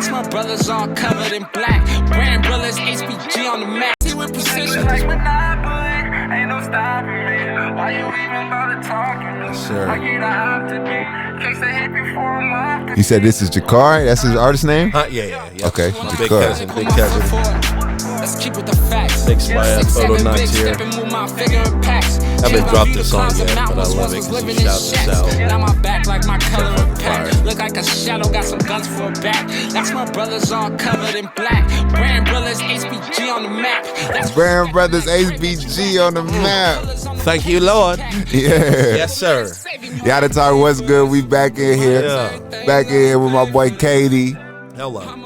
That's my brothers all covered in black. Brand brothers, HBG on the map. See with precision. Like Monopoly, ain't no stopping me. Why you even bother talking to me? Yes, sir. I get out to me. Case they hit before I'm off. You said this is Jakari? That's his artist name? Huh? Yeah. Okay, My big Jakari. cousin. Let's keep with the facts. Big Spy Photo Knox here. Haven't dropped this song yet, but I love it because he shouts this out. Now my back like my color of Fire. pack. Look like a shadow, got some guns for a back. That's my brothers all covered in black. Brand brothers, HBG on the map. That's Brand Brothers HBG on the map. Thank you, Lord. Yeah. Yes, sir. YOTTATALK, what's good? We back in here. Yeah. Back in here with my boy Katie. Hello.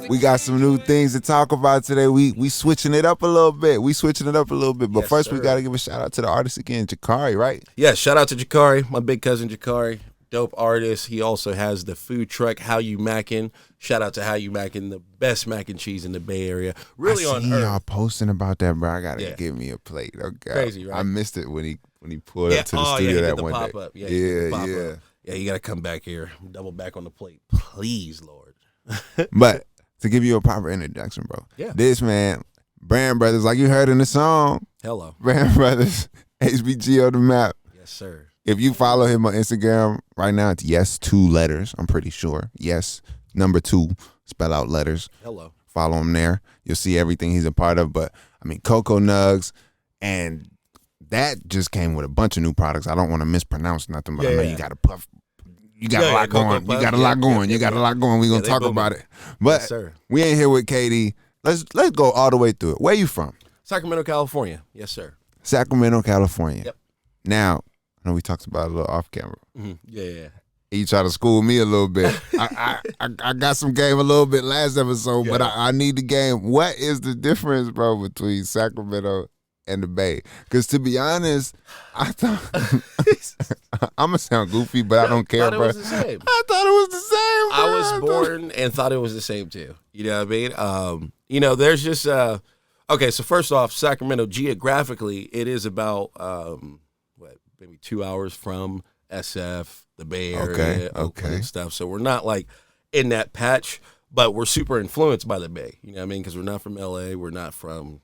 We got some new things to talk about today. We switching it up a little bit. But Yes, first, we sir. got to give a shout out to the artist again, Jakari, right? Yeah, shout out to Jakari, my big cousin Jakari. Dope artist. He also has the food truck, How You Mackin'. Shout out to How You Mackin', the best mac and cheese in the Bay Area. Really I on seen earth. y'all posting about that, bro. I gotta Yeah. give me a plate. Okay. Crazy, right? I missed it when he pulled up to the he studio did that the one day. pop-up. Yeah, he did the pop-up. Yeah. Yeah, you got to come back here. Double back on the plate. Please, Lord. But to give you a proper introduction, bro. Yeah. This man, Brand Brothers, like you heard in the song, Hello. Brand Brothers, HBG on the map. Yes, sir. If you follow him on Instagram right now, it's yes, 2 letters. I'm pretty sure. Yes, number 2, spell out letters. Hello. Follow him there. You'll see everything he's a part of. But I mean, KOKO NUGGZ, and that just came with a bunch of new products. I don't want to mispronounce nothing, but I know Yeah. you got to puff. You got a lot KOKO going. Puff. You got a lot going. Yeah, You got a yeah. lot going. We're gonna they talk booming. about it. But Yes, sir. we ain't here with Katie. Let's go all the way through it. Where you from? Sacramento, California. Yes, sir. Sacramento, California. Yep. Now, I know we talked about it a little off camera. Yeah. He tried to school me a little bit. I got some game a little bit last episode, but I need the game. What is the difference, bro, between Sacramento and the Bay? Because to be honest, I thought I'm gonna sound goofy, but I don't care, Thought it bro. was the same. I thought it was the same. Bro. I was born and thought it was the same too. You know what I mean? There's just okay, so first off, Sacramento geographically, it is about maybe 2 hours from SF, the Bay Area, Oakland and stuff. So we're not like in that patch, but we're super influenced by the Bay. You know what I mean? Because we're not from LA, we're not from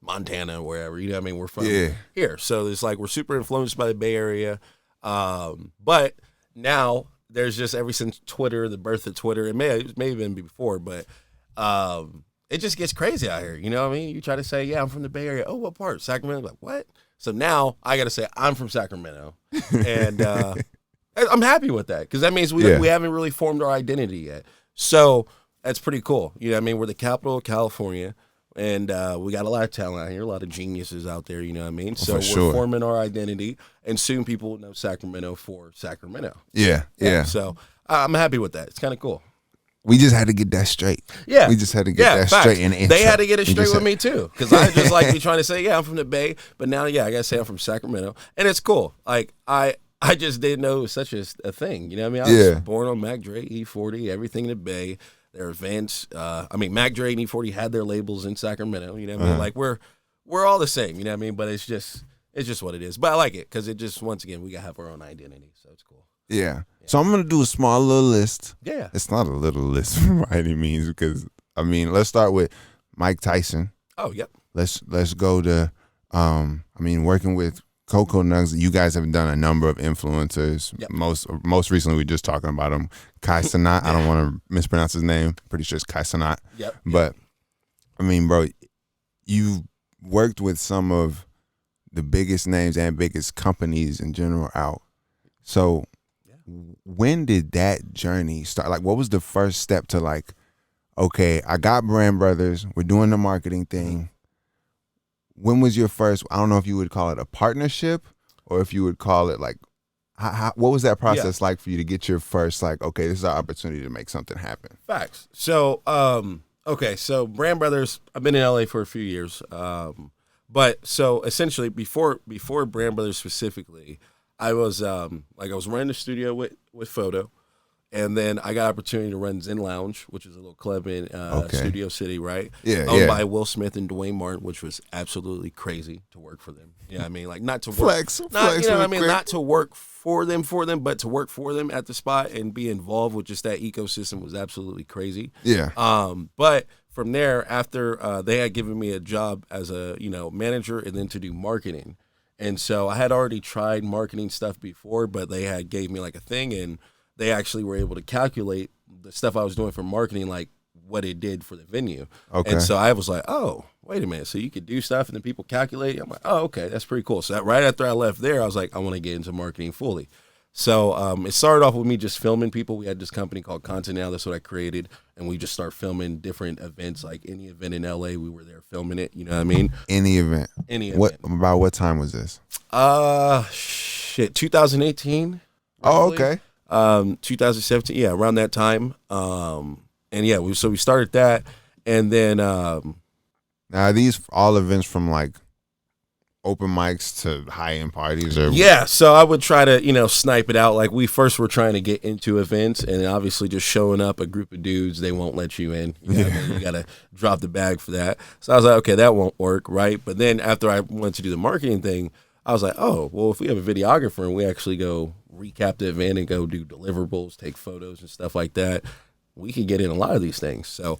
Montana, wherever. You know what I mean? We're from here. So it's like we're super influenced by the Bay Area. But now there's just ever since Twitter, the birth of Twitter, it may have been before, but it just gets crazy out here. You know what I mean? You try to say, yeah, I'm from the Bay Area. Oh, what part? Sacramento? Like, what? So now I got to say I'm from Sacramento. And I'm happy with that because that means we haven't really formed our identity yet. So that's pretty cool. You know what I mean? We're the capital of California. And we got a lot of talent out here, a lot of geniuses out there, you know what I mean? So we're forming our identity, and soon people will know Sacramento for Sacramento. Yeah. So I'm happy with that. It's kind of cool. We just had to get that straight. Yeah. We just had to get that facts. straight in the intro. They had to get it straight with me, too, because I just like be trying to say, yeah, I'm from the Bay, but now, I got to say I'm from Sacramento, and it's cool. Like, I just didn't know it was such a thing, you know what I mean? I was born on Mac Dre, E40, everything in the Bay. Their events, Mac Dre and E40 had their labels in Sacramento. You know what I mean? Like we're all the same. You know what I mean? But it's just what it is. But I like it because it just once again we gotta have our own identity. So it's cool. Yeah. So I'm gonna do a small little list. Yeah. It's not a little list by any means because let's start with Mike Tyson. Oh, yep. Let's go to working with KOKO NUGGZ. You guys have done a number of influencers. Yep. Most recently, we were just talking about him. Kai Cenat. I don't want to mispronounce his name. Pretty sure it's Kai Cenat. Yep. But bro, you worked with some of the biggest names and biggest companies in general out. So when did that journey start? Like, what was the first step to like, okay, I got Brand Brothers. We're doing the marketing thing. When was your first, I don't know if you would call it a partnership or if you would call it like, what was that process like for you to get your first, like, okay, this is our opportunity to make something happen? Facts. So, so Brand Brothers, I've been in LA for a few years. But so essentially before Brand Brothers specifically, I was running the studio with Photo, And then I got opportunity to run Zen Lounge, which is a little club in Studio City, right? Yeah, Owned by Will Smith and Dwayne Martin, which was absolutely crazy to work for them. You know what I mean? Like not to work, flex, you know what I mean? Not to work for them, but to work for them at the spot and be involved with just that ecosystem was absolutely crazy. Yeah. But from there, after they had given me a job as a manager and then to do marketing, and so I had already tried marketing stuff before, but they had gave me like a thing and they actually were able to calculate the stuff I was doing for marketing, like what it did for the venue. Okay. And so I was like, oh, wait a minute. So you could do stuff and then people calculate it? I'm like, oh, okay, that's pretty cool. So right after I left there, I was like, I want to get into marketing fully. So it started off with me just filming people. We had this company called Content Now. That's what I created. And we just start filming different events, like any event in LA, we were there filming it. You know what I mean? Any event. About what time was this? 2018. Oh, okay. 2017, yeah, around that time. And yeah, we started that, and then now are these all events from like open mics to high end parties, or yeah. So I would try to snipe it out. Like we first were trying to get into events, and obviously just showing up a group of dudes, they won't let you in. You know what I mean? You got to drop the bag for that. So I was like, okay, that won't work, right? But then after I wanted to do the marketing thing, I was like, oh, well, if we have a videographer and we actually go recap the event and go do deliverables, take photos and stuff like that, we can get in a lot of these things. So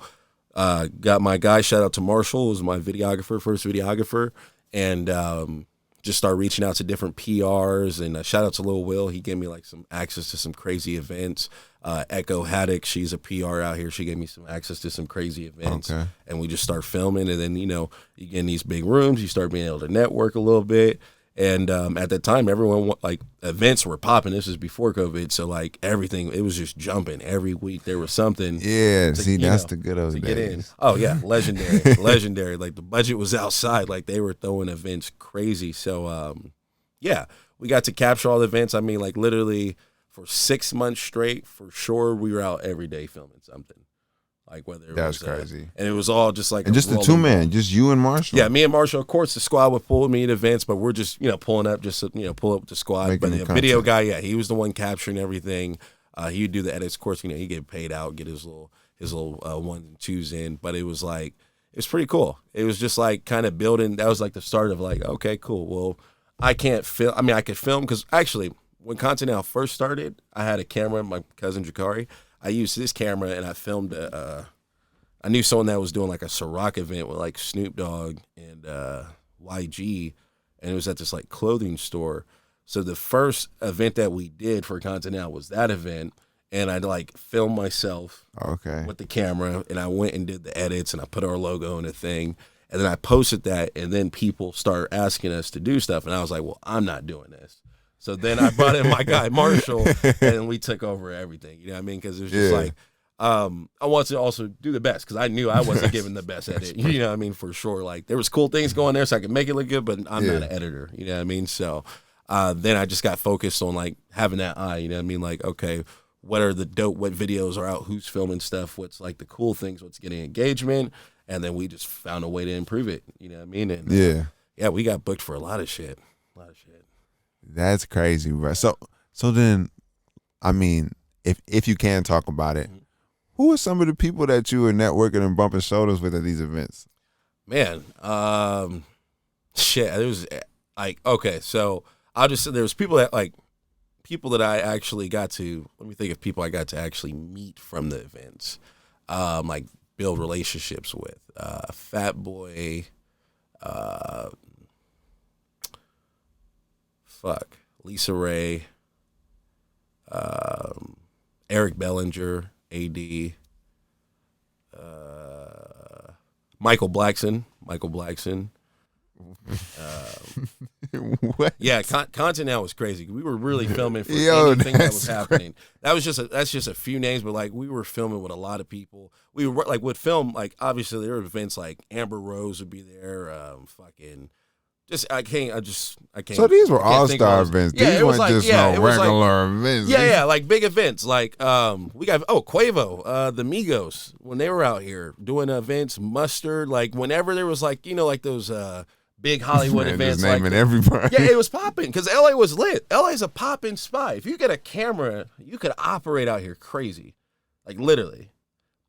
got my guy, shout out to Marshall, who was my videographer, first videographer, and just start reaching out to different PRs, and shout out to Lil Will. He gave me like some access to some crazy events. Echo Haddock, she's a PR out here. She gave me some access to some crazy events. Okay. And we just start filming, and then, you get in these big rooms, you start being able to network a little bit. And at that time, everyone, like, events were popping. This was before COVID. So, like, everything, it was just jumping. Every week there was something. Yeah, see, that's the good old days. Get in. Oh, yeah, legendary. Legendary. Like, the budget was outside. Like, they were throwing events crazy. So, yeah, we got to capture all the events. I mean, like, literally for 6 months straight, for sure, we were out every day filming something. Like whether it that's was, crazy, and it was all just like and just the two man, just you and Marshall. Yeah, me and Marshall. Of course, the squad would pull me in events, but we're just pulling up, just pull up with the squad. Making but the video guy, yeah, he was the one capturing everything. He would do the edits. Of course, he get paid out, get his little 1 and 2s in. But it was like it's pretty cool. It was just like kind of building. That was like the start of like, okay, cool. Well, I can't film. I mean, I could film because actually, when Content Now first started, I had a camera. My cousin Jakari. I used this camera and I filmed I knew someone that was doing like a Ciroc event with like Snoop Dogg and YG, and it was at this like clothing store. So the first event that we did for Content Now was that event, and I like filmed myself with the camera, and I went and did the edits, and I put our logo in a thing, and then I posted that, and then people start asking us to do stuff, and I was like, well, I'm not doing this. So then I brought in my guy Marshall, and we took over everything. You know what I mean? Because it was just like. I wanted to also do the best because I knew I wasn't giving the best at it. You know what I mean? For sure. Like there was cool things going there so I could make it look good, but I'm not an editor. You know what I mean? So then I just got focused on like having that eye. You know what I mean? Like, okay, what videos are out? Who's filming stuff? What's like the cool things? What's getting engagement? And then we just found a way to improve it. You know what I mean? And yeah, we got booked for a lot of shit. That's crazy, bro. So then, I mean, if you can talk about it, who are some of the people that you were networking and bumping shoulders with at these events? Man, shit. It was like, okay, so I'll just say there was people that I actually got to, let me think of people I got to actually meet from the events, like build relationships with. Fat Boy, Lisa Ray, Eric Bellinger, AD, Michael Blackson. What? Yeah, Content Now was crazy. We were really filming for anything that was happening. That's just a few names, but like we were filming with a lot of people. We were like would film like obviously there were events like Amber Rose would be there. I can't. So these were all-star events. Yeah, these weren't just regular events. Yeah, like big events. Like we got Quavo, the Migos when they were out here doing events. Mustard, like whenever there was like like those big Hollywood Man, events. just naming like, everybody. yeah, it was popping because LA was lit. LA's a popping spot. If you get a camera, you could operate out here crazy, like literally.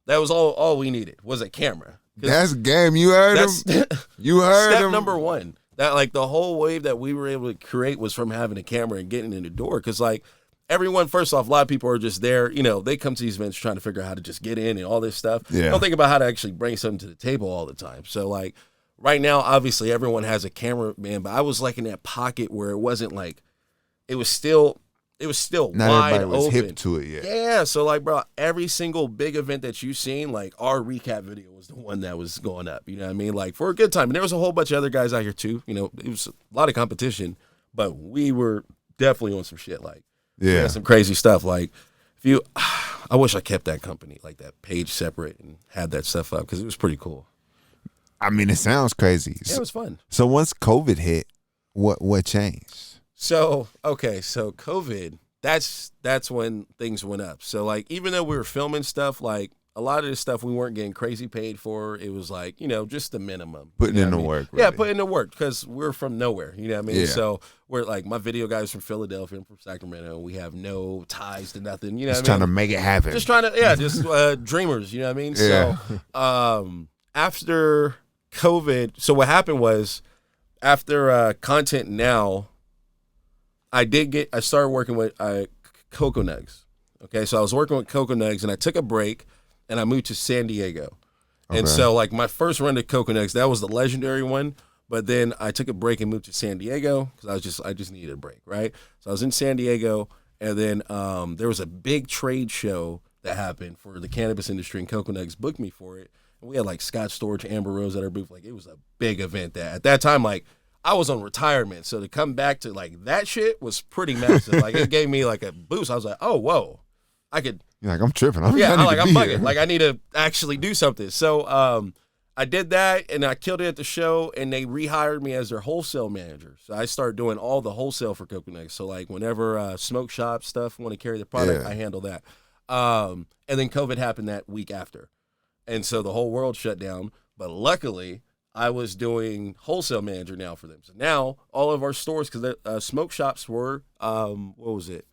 That was all we needed was a camera. That's game. You heard him. You heard Step him. number one. That like the whole wave that we were able to create was from having a camera and getting in the door. Because like everyone, first off, a lot of people are just there. You know, they come to these events trying to figure out how to just get in and all this stuff. Yeah. Don't think about how to actually bring something to the table all the time. So like right now, obviously everyone has a camera, man. But I was like in that pocket where it wasn't like it was still Not wide everybody was open. hip to it yet. Yeah, so like, bro, every single big event that you've seen, like our recap video was the one that was going up. You know what I mean? Like for a good time, and there was a whole bunch of other guys out here too. You know, it was a lot of competition, but we were definitely on some shit. Like, we Yeah. had some crazy stuff. Like, if you, I wish I kept that company, like that page separate, and had that stuff up because it was pretty cool. I mean, it sounds crazy. Yeah, it was fun. So once COVID hit, what changed? So so COVID, that's when things went up. So like even though we were filming stuff, like a lot of this stuff we weren't getting crazy paid for. It was like, you know, just the minimum. Putting you know in what the I mean? work. Yeah, really. putting in the work because we're from nowhere. You know what I mean? Yeah. So we're like my video guys from Philadelphia and from Sacramento. We have no ties to nothing. You know Just what I mean? trying to make it happen. Just trying to, yeah, just dreamers, you know what I mean? Yeah. So after COVID, so what happened was after Content Now, I started working with KOKO NUGGZ. Okay, so I was working with KOKO NUGGZ and I took a break and I moved to San Diego. And Okay. so like my first run to KOKO NUGGZ, that was the legendary one. But then I took a break and moved to San Diego because I just needed a break, right? So I was in San Diego, and then there was a big trade show that happened for the cannabis industry, and KOKO NUGGZ booked me for it. And we had like Scott Storch, Amber Rose at our booth. Like it was a big event. That at that time, like I was on retirement, so to come back to like that shit was pretty massive. Like it gave me like a boost. I was like, oh whoa, I could. You're like, I'm tripping. I'm Yeah, I need I'm to be bugging. here. Like I need to actually do something. So I did that and I killed it at the show, and they rehired me as their wholesale manager. So I started doing all the wholesale for KOKO NUGGZ. So like whenever smoke shop stuff want to carry the product, Yeah. I handle that. And then COVID happened that week after, and so the whole world shut down. But luckily, I was doing wholesale manager now for them. So now all of our stores, because the smoke shops were what was it?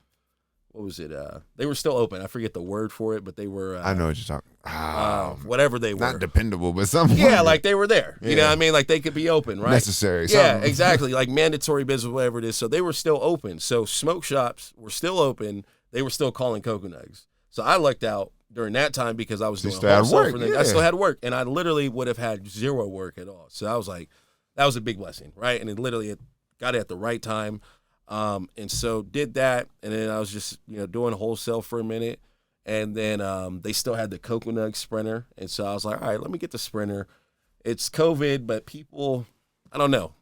They were still open. I forget the word for it, but they were. I know what you're talking. Whatever they were. Not dependable, but something. Yeah, like they were there. You know Yeah. what I mean? Like they could be open, right? necessary. Yeah, something. exactly. Like mandatory business, whatever it is. So they were still open. So smoke shops were still open. They were still calling KOKO NUGGZ. So I lucked out during that time because I was You doing still had wholesale work, for them. yeah. I still had work, and I literally would have had zero work at all. So I was like, that was a big blessing, right? And it got it at the right time. And so did that, and then I was just doing wholesale for a minute, and then they still had the KOKO NUGGZ Sprinter, and so I was like, all right, let me get the Sprinter. It's COVID, but people, I don't know,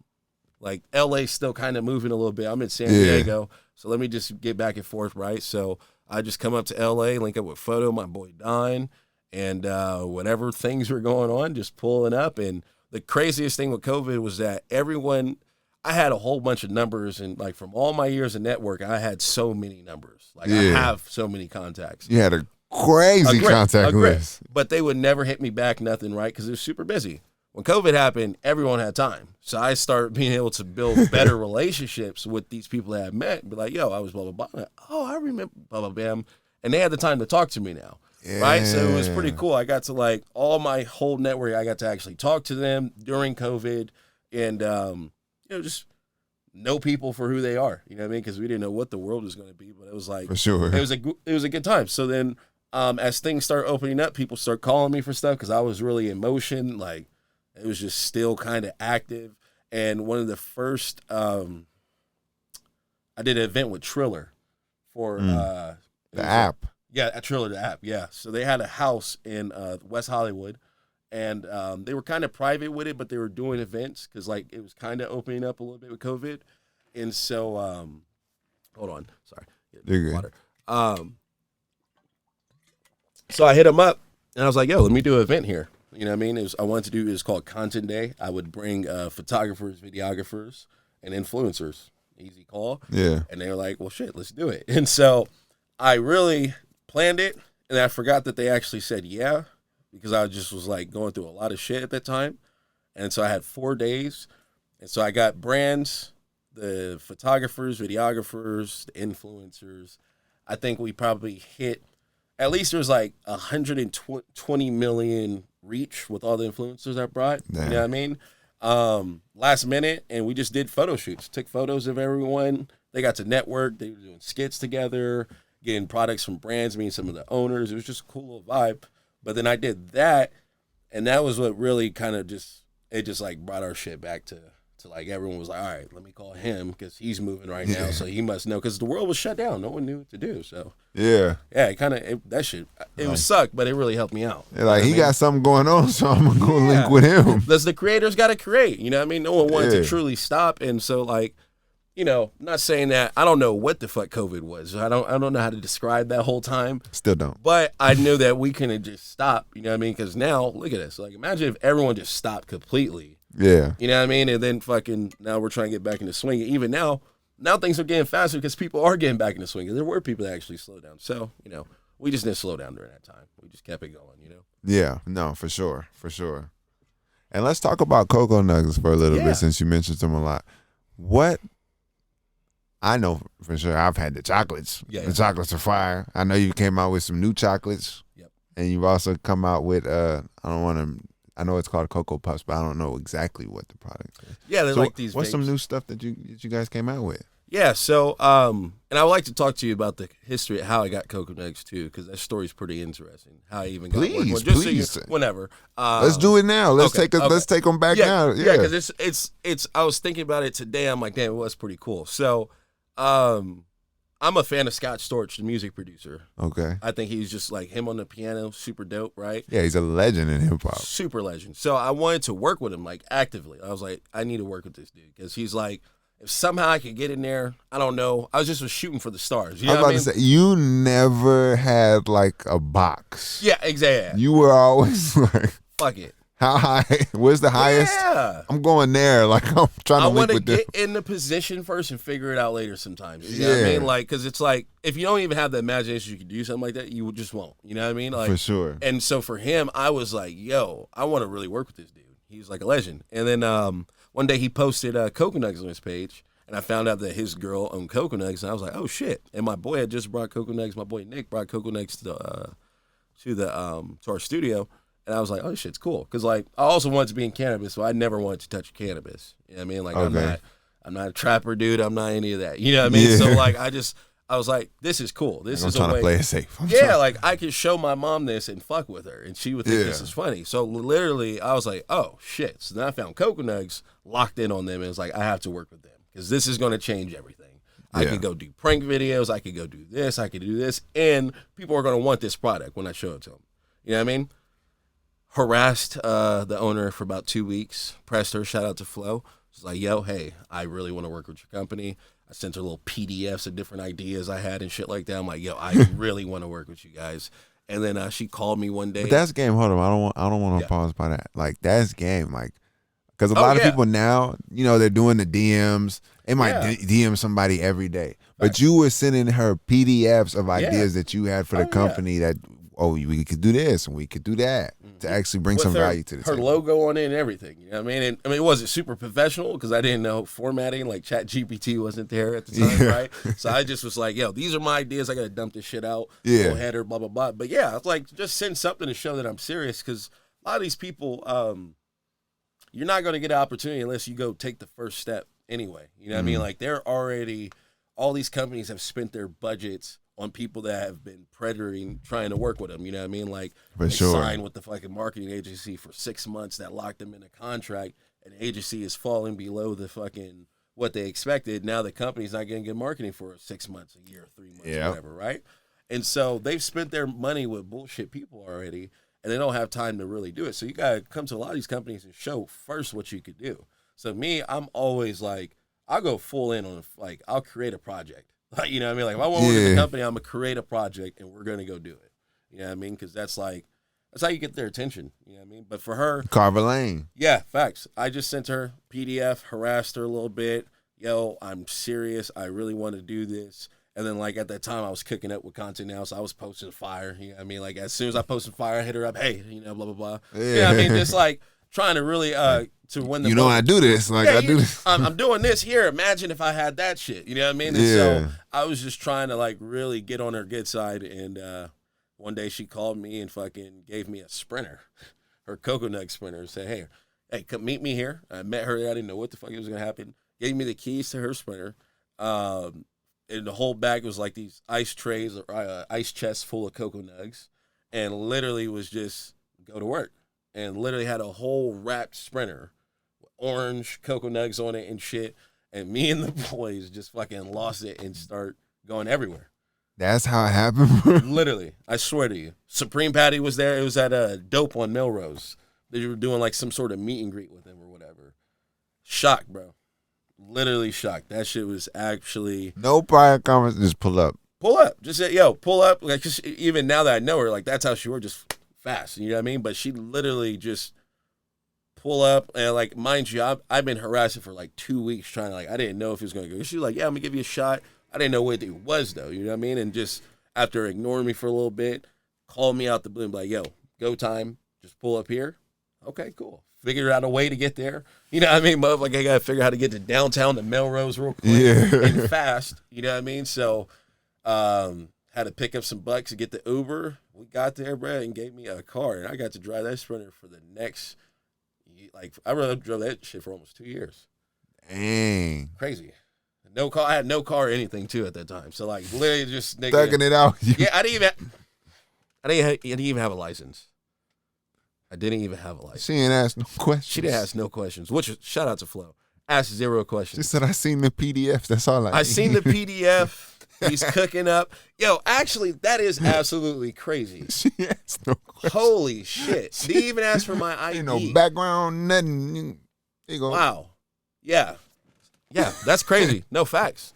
like LA's still kind of moving a little bit. I'm in San Diego, so let me just get back and forth, right? So I just come up to LA, link up with Photo, my boy Don, and whatever things were going on, just pulling up. And the craziest thing with COVID was that I had a whole bunch of numbers, and like from all my years of network, I had so many numbers. Like I have so many contacts. You had a crazy contact list. But they would never hit me back, nothing, right? Because it was super busy. When COVID happened, everyone had time. So I started being able to build better relationships with these people that I met and be like, yo, I was blah, blah, blah. Like, oh, I remember blah, blah, bam. And they had the time to talk to me now. Yeah. Right? So it was pretty cool. I got to like all my whole network, I got to actually talk to them during COVID and, just know people for who they are. You know what I mean? Because we didn't know what the world was going to be, but it was like, For sure. it was a good time. So then as things start opening up, people start calling me for stuff because I was really in motion. Like it was just still kind of active. And one of the first, I did an event with Triller for the app. Yeah, Triller, the app. Yeah. So they had a house in West Hollywood, and they were kind of private with it, but they were doing events because like it was kind of opening up a little bit with COVID. And so, hold on, sorry, You're good. water. So I hit them up, and I was like, "Yo, let me do an event here." You know what I mean? It was called Content Day. I would bring photographers, videographers, and influencers. Easy call. Yeah. And they were like, well, shit, let's do it. And so I really planned it, and I forgot that they actually said yeah, because I just was like going through a lot of shit at that time. And so I had 4 days, And so I got brands, the photographers, videographers, the influencers. I think we probably hit, at least there's like 120 million reach with all the influencers I brought. Damn. You know what I mean? Last minute, and we just did photo shoots. Took photos of everyone. They got to network. They were doing skits together, getting products from brands, meeting some of the owners. It was just a cool little vibe. But then I did that, and that was what really kind of just like brought our shit back to like everyone was like, all right, let me call him because he's moving right now, so he must know because the world was shut down. No one knew what to do. So yeah, that shit, it was sucked, but it really helped me out. Like he got something going on, so I'm gonna go link with him. Because the creators got to create. You know what I mean? No one wanted to truly stop, and so like, you know, not saying that I don't know what the fuck COVID was. I don't know how to describe that whole time. Still don't. But I knew that we couldn't just stop. You know what I mean? Because now look at us. Like imagine if everyone just stopped completely. Yeah. You know what I mean? And then fucking now we're trying to get back into swing. Even now things are getting faster because people are getting back into swing. There were people that actually slowed down. So, you know, we just didn't slow down during that time. We just kept it going, you know? Yeah. No, for sure. For sure. And let's talk about KOKO NUGGZ for a little bit since you mentioned them a lot. What, I know for sure I've had the chocolates. Yeah. The chocolates are fire. I know you came out with some new chocolates. Yep. And you've also come out with, I know it's called Cocoa Puffs, but I don't know exactly what the product is. Yeah, they're like these. What's vapes. Some new stuff that you guys came out with? Yeah, so and I would like to talk to you about the history of how I got KOKO NUGGZ too, because that story's pretty interesting. How I even got please. So whenever. Let's do it now. Let's take them back now. Yeah, because it's. I was thinking about it today. I'm like, damn, it was pretty cool. So, I'm a fan of Scott Storch, the music producer. Okay. I think he's just like him on the piano, super dope, right? Yeah, he's a legend in hip hop. Super legend. So I wanted to work with him like actively. I was like, I need to work with this dude because he's like, if somehow I could get in there, I don't know. I was just shooting for the stars. You know what I mean? To say, you never had like a box. Yeah, exactly. You were always like, fuck it. How high? Where's the highest? Yeah. I'm going there. Like, I'm trying to link with them. I want to get in the position first and figure it out later sometimes. You know what I mean? Like, because it's like, if you don't even have the imagination you could do something like that, you just won't. You know what I mean? Like, for sure. And so for him, I was like, yo, I want to really work with this dude. He's like a legend. And then one day he posted KOKO NUGGZ on his page, and I found out that his girl owned KOKO NUGGZ, and I was like, oh, shit. And my boy had just brought KOKO NUGGZ. My boy Nick brought KOKO NUGGZ to our studio. And I was like, oh, shit's cool. Because, like, I also wanted to be in cannabis, so I never wanted to touch cannabis. You know what I mean? Like, I'm not a trapper dude. I'm not any of that. You know what I mean? Yeah. So, like, I was like, this is cool. This is a way. I'm trying to play it safe. Like, I could show my mom this and fuck with her, and she would think this is funny. So, literally, I was like, oh, shit. So then I found KOKO NUGGZ, locked in on them, and it's like, I have to work with them because this is going to change everything. I could go do prank videos. I could go do this. I could do this. And people are going to want this product when I show it to them. You know what I mean? Harassed the owner for about 2 weeks. Pressed her. Shout out to Flo. She's like, yo, hey, I really want to work with your company. I sent her little PDFs of different ideas I had and shit like that. I'm like, yo, I really want to work with you guys. And then she called me one day. But that's game. Hold on, I don't want to pause by that. Like that's game. Like because a lot of people now, you know, they're doing the DMs. They might DM somebody every day. But you were sending her PDFs of ideas that you had for the company that. Oh, we could do this and we could do that to actually bring some value to the table. Her logo on it and everything. You know what I mean? And, I mean, it wasn't super professional because I didn't know formatting. Like ChatGPT wasn't there at the time, right? So I just was like, yo, these are my ideas. I got to dump this shit out. Yeah. Header, blah, blah, blah. But yeah, it's like just send something to show that I'm serious because a lot of these people, you're not going to get an opportunity unless you go take the first step anyway. You know what I mean? Like they're already, all these companies have spent their budgets on people that have been predating, trying to work with them. You know what I mean? Like they signed with the fucking marketing agency for 6 months that locked them in a contract, and the agency is falling below the fucking what they expected. Now the company's not getting good marketing for 6 months, a year, 3 months, whatever, right? And so they've spent their money with bullshit people already, and they don't have time to really do it. So you gotta come to a lot of these companies and show first what you could do. So me, I'm always like, I'll go full in on like I'll create a project. Like, you know what I mean? Like, if I want to work with a company, I'm going to create a project, and we're going to go do it. You know what I mean? Because that's how you get their attention. You know what I mean? But for her... Carver Lane. Yeah, facts. I just sent her PDF, harassed her a little bit. Yo, I'm serious. I really want to do this. And then, like, at that time, I was cooking up with content now, so I was posting fire. You know what I mean? Like, as soon as I posted fire, I hit her up, hey, you know, blah, blah, blah. Yeah. You know what I mean? Just, like, trying to really to win the. You know, I do this. Like I do this. I'm doing this here. Imagine if I had that shit. You know what I mean? And so I was just trying to like really get on her good side. And one day she called me and fucking gave me a Sprinter, her KOKO NUGGZ Sprinter, and said, hey, come meet me here. I met her. I didn't know what the fuck was gonna happen. Gave me the keys to her Sprinter. And the whole bag was like these ice trays or ice chests full of KOKO NUGGZ, and literally was just go to work, and literally had a whole wrapped Sprinter, with orange KOKO NUGGZ on it and shit, and me and the boys just fucking lost it and start going everywhere. That's how it happened, bro. Literally, I swear to you. Supreme Patty was there. It was at Dope on Melrose. They were doing like some sort of meet and greet with him or whatever. Shocked, bro. Literally shocked. That shit was actually no prior comments. Just pull up. Pull up. Just say, yo, pull up. Like, just even now that I know her, like that's how she was, just fast. You know what I mean? But she literally just pull up and like, mind you, I've been harassing for like 2 weeks trying to like, I didn't know if he was gonna go. She was like, yeah, I'm gonna give you a shot. I didn't know what it was though. You know what I mean? And just after ignoring me for a little bit, called me out the blue and be like, yo, go time. Just pull up here. Okay, cool. Figure out a way to get there. You know what I mean? Like I gotta figure out how to get to downtown to Melrose real quick and fast. You know what I mean? So had to pick up some bucks to get the Uber. We got there, bro, and gave me a car, and I got to drive that Sprinter for the next, like I really drove that shit for almost 2 years. Dang. Crazy. No car. I had no car or anything too at that time. So like literally just thugging it out. Yeah, I didn't even have a license. I didn't even have a license. She didn't ask no questions. She didn't ask no questions. Which is, shout out to Flo. Asked 0 questions. She said, I seen the PDF. That's all I seen the PDF. He's cooking up. Yo, actually, that is absolutely crazy. She asked no questions. Holy shit. Didn't even ask for my ID. Ain't no background, nothing. You go. Wow. Yeah. Yeah, that's crazy. No facts.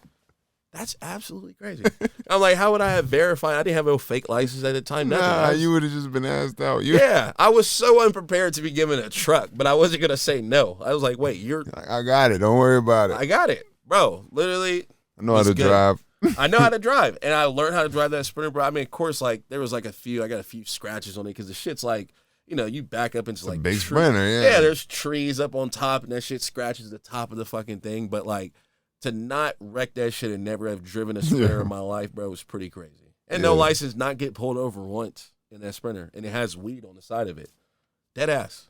That's absolutely crazy. I'm like, how would I have verified? I didn't have no fake license at the time. Nah, you would have just been asked out. Yeah, I was so unprepared to be given a truck, but I wasn't going to say no. I was like, wait, I got it. Don't worry about it. I got it. Bro, literally. I know how to drive. I know how to drive, and I learned how to drive that Sprinter, bro. I mean, of course, like, there was like I got a few scratches on it because the shit's like, you know, you back up into like big Sprinter, yeah. Yeah, there's trees up on top, and that shit scratches the top of the fucking thing, but like, to not wreck that shit and never have driven a Sprinter in my life, bro, was pretty crazy. And no license, not get pulled over once in that Sprinter. And it has weed on the side of it. Dead ass.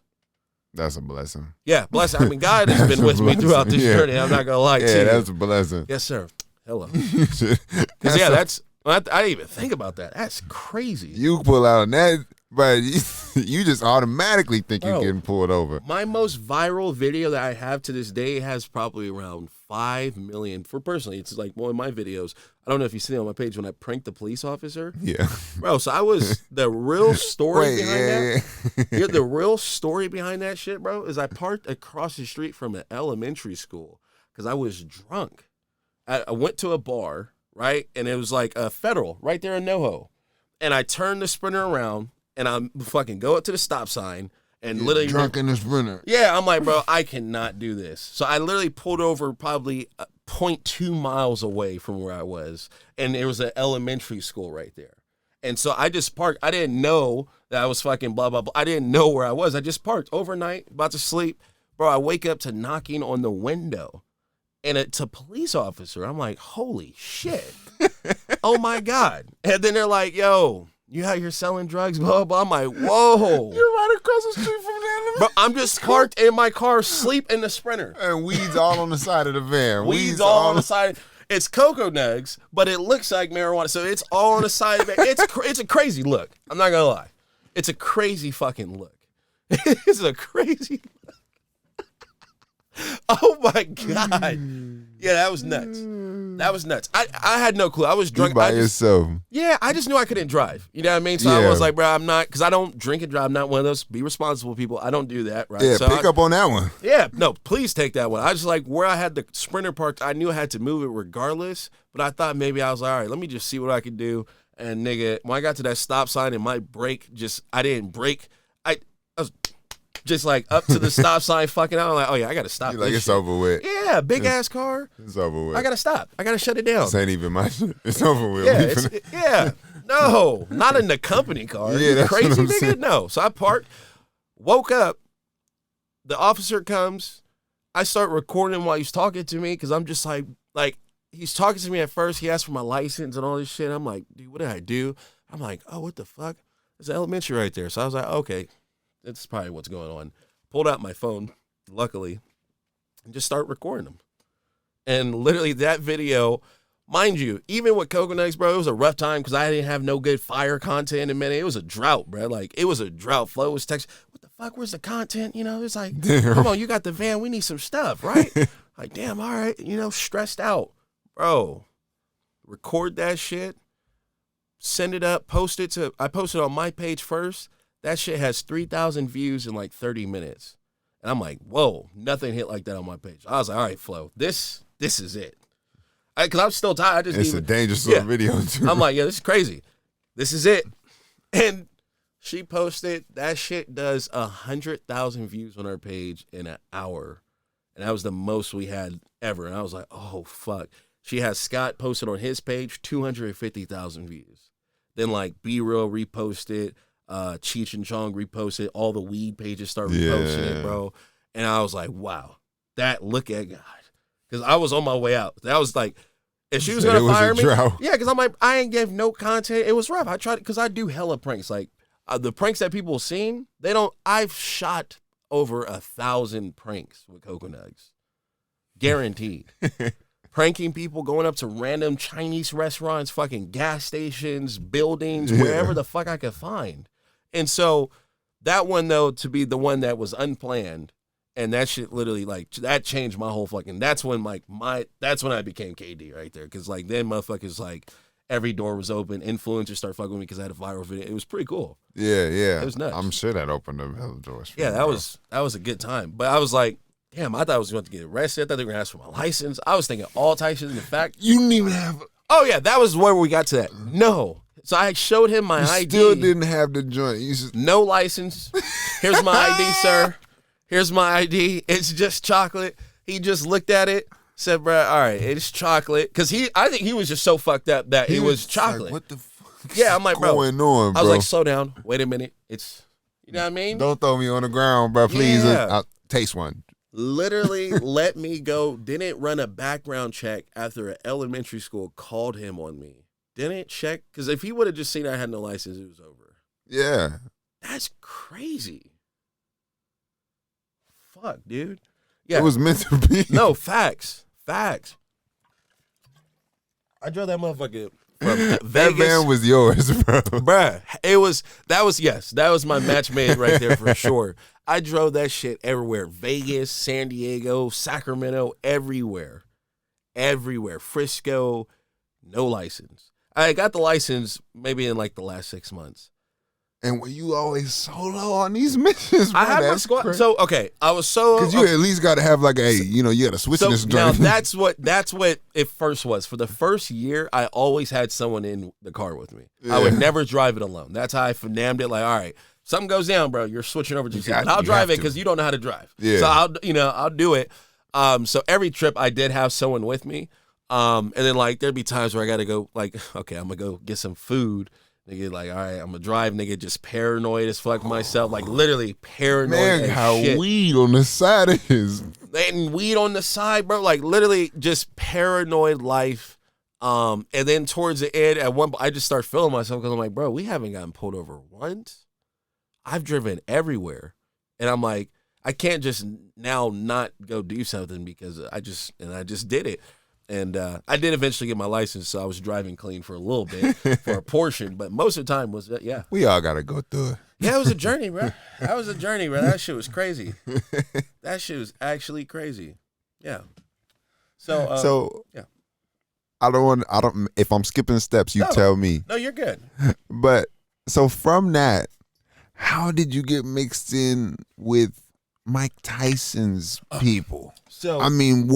That's a blessing. Yeah, blessing. I mean, God has been with me throughout this journey. I'm not going to lie to you. Yeah, that's a blessing. Yes, sir. Hello. Because, I didn't even think about that. That's crazy. You pull out on that, but you just automatically think you're getting pulled over. My most viral video that I have to this day has probably around 5 million. For personally, it's like one of my videos. I don't know if you see it on my page when I pranked the police officer. Yeah. Bro, so I was, the real story behind that. Yeah, the real story behind that shit, bro, is I parked across the street from an elementary school because I was drunk. I went to a bar, right? And it was like a Federal right there in NoHo. And I turned the Sprinter around and I fucking go up to the stop sign and literally drunk in the Sprinter. Yeah, I'm like, bro, I cannot do this. So I literally pulled over probably 0.2 miles away from where I was. And there was an elementary school right there. And so I just parked. I didn't know that I was fucking blah, blah, blah. I didn't know where I was. I just parked overnight, about to sleep. Bro, I wake up to knocking on the window. And it's a police officer. I'm like, holy shit. Oh, my God. And then they're like, yo, you out here selling drugs, blah, blah. I'm like, whoa. You're right across the street from the Bro, I'm just parked in my car, sleep in the Sprinter. And weeds all on the side of the van. Weeds all on the side. It's KOKO NUGGZ, but it looks like marijuana. So it's all on the side of it. It's a crazy look. I'm not going to lie. It's a crazy fucking look. It's a crazy look. Oh my God. Yeah, that was nuts. That was nuts. I had no clue. I was drunk. You by yourself. Yeah, I just knew I couldn't drive. You know what I mean? So I was like, bro, I'm not, because I don't drink and drive. I'm not one of those be responsible people. I don't do that, right? Yeah, so pick up on that one. Yeah, no, please take that one. I just like where I had the Sprinter parked, I knew I had to move it regardless, but I thought maybe I was like, all right, let me just see what I could do. And nigga, when I got to that stop sign and my brake I didn't brake. I was just like up to the stop sign fucking out. I'm like, oh yeah, I gotta stop. Like it's over with. Yeah, big ass car. It's over with. I gotta stop. I gotta shut it down. This ain't even my shit. It's over with. Yeah, no, not in the company car. Yeah, that's crazy what I'm nigga. saying. No. So I parked, woke up, the officer comes. I start recording while he's talking to me because I'm just like he's talking to me at first. He asked for my license and all this shit. I'm like, dude, what did I do? I'm like, oh, what the fuck? There's elementary right there. So I was like, okay, that's probably what's going on. Pulled out my phone, luckily, and just start recording them. And literally that video, mind you, even with KOKO NUGGZ, bro, it was a rough time because I didn't have no good fire content in a minute. It was a drought, bro. Like, it was a drought. Flo was texting, what the fuck, where's the content? You know, it's like, come on, you got the van. We need some stuff, right? Like, damn, all right. You know, stressed out. Bro, record that shit, send it up, I posted on my page first. That shit has 3,000 views in like 30 minutes. And I'm like, whoa, nothing hit like that on my page. I was like, all right, Flo, this is it. Because I'm still tired. It's a dangerous little video, too. I'm like, yeah, this is crazy. This is it. And she posted, that shit does 100,000 views on her page in an hour. And that was the most we had ever. And I was like, oh, fuck. She has Scott posted on his page, 250,000 views. Then, like, B-Real reposted, Cheech and Chong reposted, all the weed pages start reposting it, bro. And I was like, wow, look at God. Because I was on my way out. That was like, if she was going to fire me. Yeah, because I'm like, I ain't give no content. It was rough. I tried, because I do hella pranks. Like, the pranks that people have seen, I've shot over 1,000 pranks with KOKO NUGGZ. Guaranteed. Pranking people, going up to random Chinese restaurants, fucking gas stations, buildings, wherever the fuck I could find. And so that one, though, to be the one that was unplanned, and that shit literally, like, that changed my whole fucking, that's when, like, that's when I became KD right there. Because, like, then motherfuckers, like, every door was open. Influencers start fucking with me because I had a viral video. It was pretty cool. Yeah. It was nuts. I'm sure that opened up hella doors for yeah, you, that was a good time. But I was like, damn, I thought I was going to get arrested. I thought they were going to ask for my license. I was thinking all types of shit. In fact, you didn't even have. Oh yeah, that was where we got to that. No, so I showed him my ID. Still didn't have the joint. No license. Here's my ID, sir. Here's my ID. It's just chocolate. He just looked at it, said, "Bro, all right, it's chocolate." Because I think he was just so fucked up that it was chocolate. Like, what the fuck? Yeah, I'm like, bro. Going on, bro? I was like, slow down. Wait a minute. It's, you know what I mean? Don't throw me on the ground, bro. Please, Yeah. I'll taste one. Literally let me go. Didn't run a background check after an elementary school called him on me. Didn't check. Because if he would have just seen I had no license, it was over. Yeah. That's crazy. Fuck, dude. Yeah. It was meant to be. No, facts. Facts. I drove that motherfucker from That Vegas. van was yours, bro. Bruh, that was my match made right there for sure. I drove that shit everywhere. Vegas, San Diego, Sacramento, everywhere. Frisco, no license. I got the license maybe in like the last 6 months. And were you always solo on these missions, bro? I had my squad. Crazy. So, okay, I was solo. Because you at least got to have like you got to switch in this now joint. that's what it first was. For the first year, I always had someone in the car with me. Yeah. I would never drive it alone. That's how I finammed it. Like, all right, something goes down, bro. You're switching over to you. I'll drive it because you don't know how to drive. Yeah. So I'll do it. So every trip I did have someone with me. And then like there'd be times where I got to go like, okay, I'm gonna go get some food. Nigga, like, all right, I'm gonna drive. Nigga, just paranoid as fuck myself. Like literally paranoid. Man, as how shit. weed on the side of his. And weed on the side, bro. Like literally just paranoid life. And then towards the end, at one point, I just start feeling myself because I'm like, bro, we haven't gotten pulled over once. I've driven everywhere, and I'm like, I can't just now not go do something because I just did it. And I did eventually get my license, so I was driving clean for a little bit, for a portion. But most of the time was, yeah. We all got to go through it. Yeah, it was a journey, bro. That was a journey, bro. That shit was crazy. That shit was actually crazy. Yeah. So yeah. If I'm skipping steps, you tell me. No, you're good. But so from that, how did you get mixed in with Mike Tyson's people? So I mean,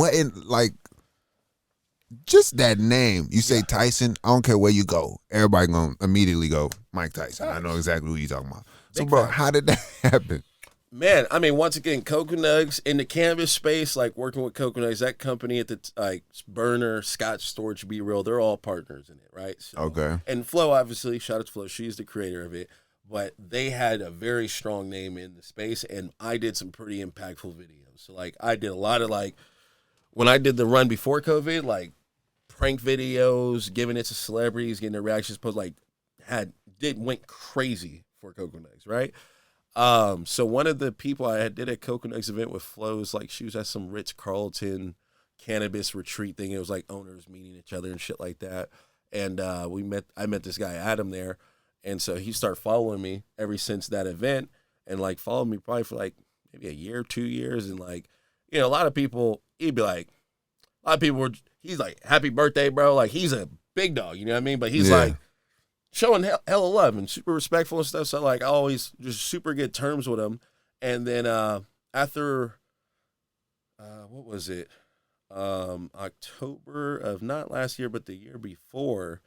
just that name. You say Tyson, I don't care where you go. Everybody gonna immediately go Mike Tyson. I know exactly who you're talking about. So, bro, how did that happen? Man, I mean, once again, KOKO NUGGZ in the cannabis space, like working with KOKO NUGGZ, that company at the Burner, Scott Storage, Be Real, they're all partners in it, right? So, Okay. And Flo, obviously, shout out to Flo, she's the creator of it. but they had a very strong name in the space, and I did some pretty impactful videos. So like I did a lot of like when I did the run before COVID, like prank videos, giving it to celebrities, getting their reactions post, like went crazy for KOKO NUGGZ, right? So one of the people I did a KOKO NUGGZ event with Flows, like she was at some Ritz-Carlton cannabis retreat thing. It was like owners meeting each other and shit like that. And I met this guy Adam there, and so he started following me ever since that event, and like followed me probably for like maybe a year, 2 years, and like a lot of people he'd be like, he's like, happy birthday, bro. Like he's a big dog, you know what I mean? But he's like showing hella love and super respectful and stuff. So like I always just super good terms with him. And then after what was it? October of not last year, but the year before,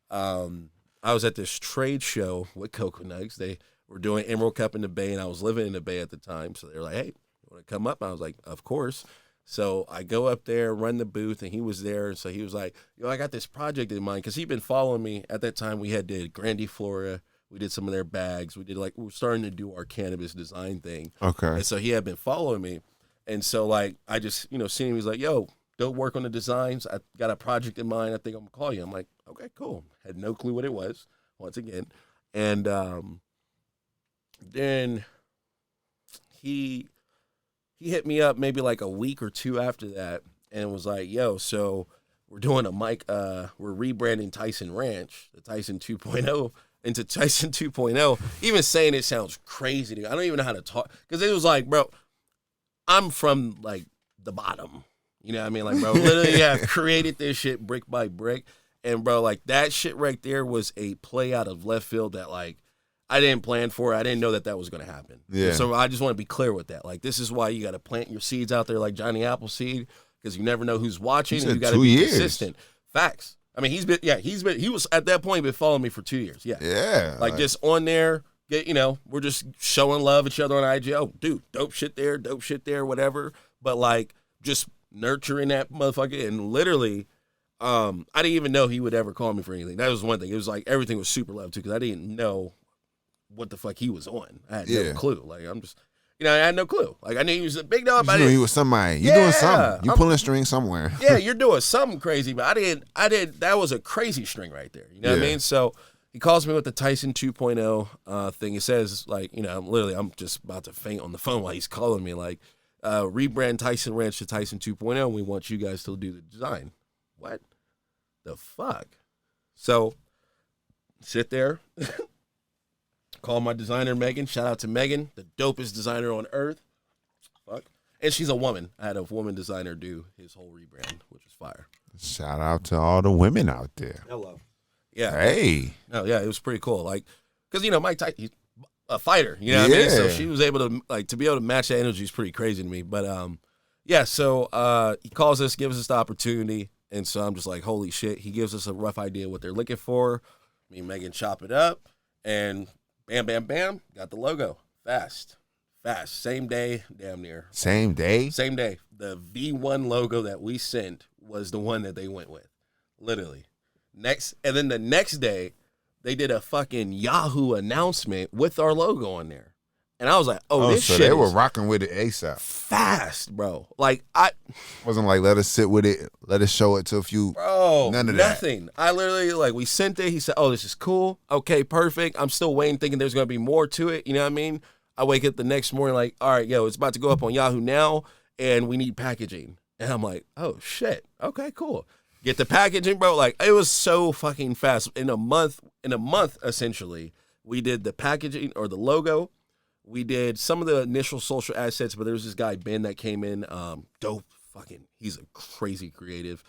I was at this trade show with KOKO NUGGZ. They were doing Emerald Cup in the Bay, and I was living in the Bay at the time. So they were like, hey, you want to come up? And I was like, of course. So I go up there, run the booth, and he was there. And so he was like, I got this project in mind, because he'd been following me. At that time, we did Grandi Flora. We did some of their bags. We were starting to do our cannabis design thing. Okay. And so he had been following me. And so, like, I just, seen him. He's like, yo, don't work on the designs. I got a project in mind. I think I'm going to call you. I'm like, okay, cool. Had no clue what it was, once again. And then he hit me up maybe like a week or two after that and was like, yo, so we're doing we're rebranding TYSON Ranch, the TYSON 2.0, into TYSON 2.0. Even saying it sounds crazy to me. I don't even know how to talk. Because it was like, bro, I'm from, like, the bottom. You know what I mean? Like, bro, literally I've created this shit brick by brick. And, bro, like, that shit right there was a play out of left field that, like, I didn't plan for. I didn't know that was going to happen. Yeah. So I just want to be clear with that. Like, this is why you got to plant your seeds out there like Johnny Appleseed, because you never know who's watching. And you got to be consistent. Facts. I mean, he was at that point been following me for 2 years. Yeah. Yeah. Like just on there, we're just showing love each other on IG. Oh, dude, dope shit there, whatever. But like just nurturing that motherfucker, and literally, I didn't even know he would ever call me for anything. That was one thing. It was like everything was super love too, because I didn't know what the fuck he was on. I had no clue. Like I'm just. I had no clue. Like, I knew he was a big dog. You knew he was somebody. You're doing something. You pulling a string somewhere. Yeah, you're doing something crazy. But I didn't. That was a crazy string right there. You know what I mean? So he calls me with the TYSON 2.0 thing. He says, like, I'm just about to faint on the phone while he's calling me. Like, rebrand TYSON Ranch to TYSON 2.0, and we want you guys to do the design. What the fuck? So, sit there. Call my designer, Megan. Shout out to Megan, the dopest designer on earth. Fuck. And she's a woman. I had a woman designer do his whole rebrand, which was fire. Shout out to all the women out there. Hello. Yeah. Hey. No, yeah, it was pretty cool. Like, because, Mike Tyson, he's a fighter. You know what I mean? So she was able to be able to match that energy is pretty crazy to me. But, so he calls us, gives us the opportunity. And so I'm just like, holy shit. He gives us a rough idea of what they're looking for. Me and Megan chop it up. And bam, bam, bam, got the logo. Fast. Same day, damn near. Same day? Same day. The V1 logo that we sent was the one that they went with. Literally. And then the next day, they did a fucking Yahoo announcement with our logo on there. And I was like, this so shit they were rocking with it ASAP. Fast, bro. Like, wasn't like, let us sit with it, let us show it to a few. Bro, none of nothing. I literally, like, we sent it. He said, this is cool. Okay, perfect. I'm still waiting, thinking there's going to be more to it. You know what I mean? I wake up the next morning like, all right, it's about to go up on Yahoo now, and we need packaging. And I'm like, oh, shit. Okay, cool. Get the packaging, bro. Like, it was so fucking fast. In a month, essentially, we did the packaging or the logo. We did some of the initial social assets, but there was this guy, Ben, that came in. Dope. He's a crazy creative.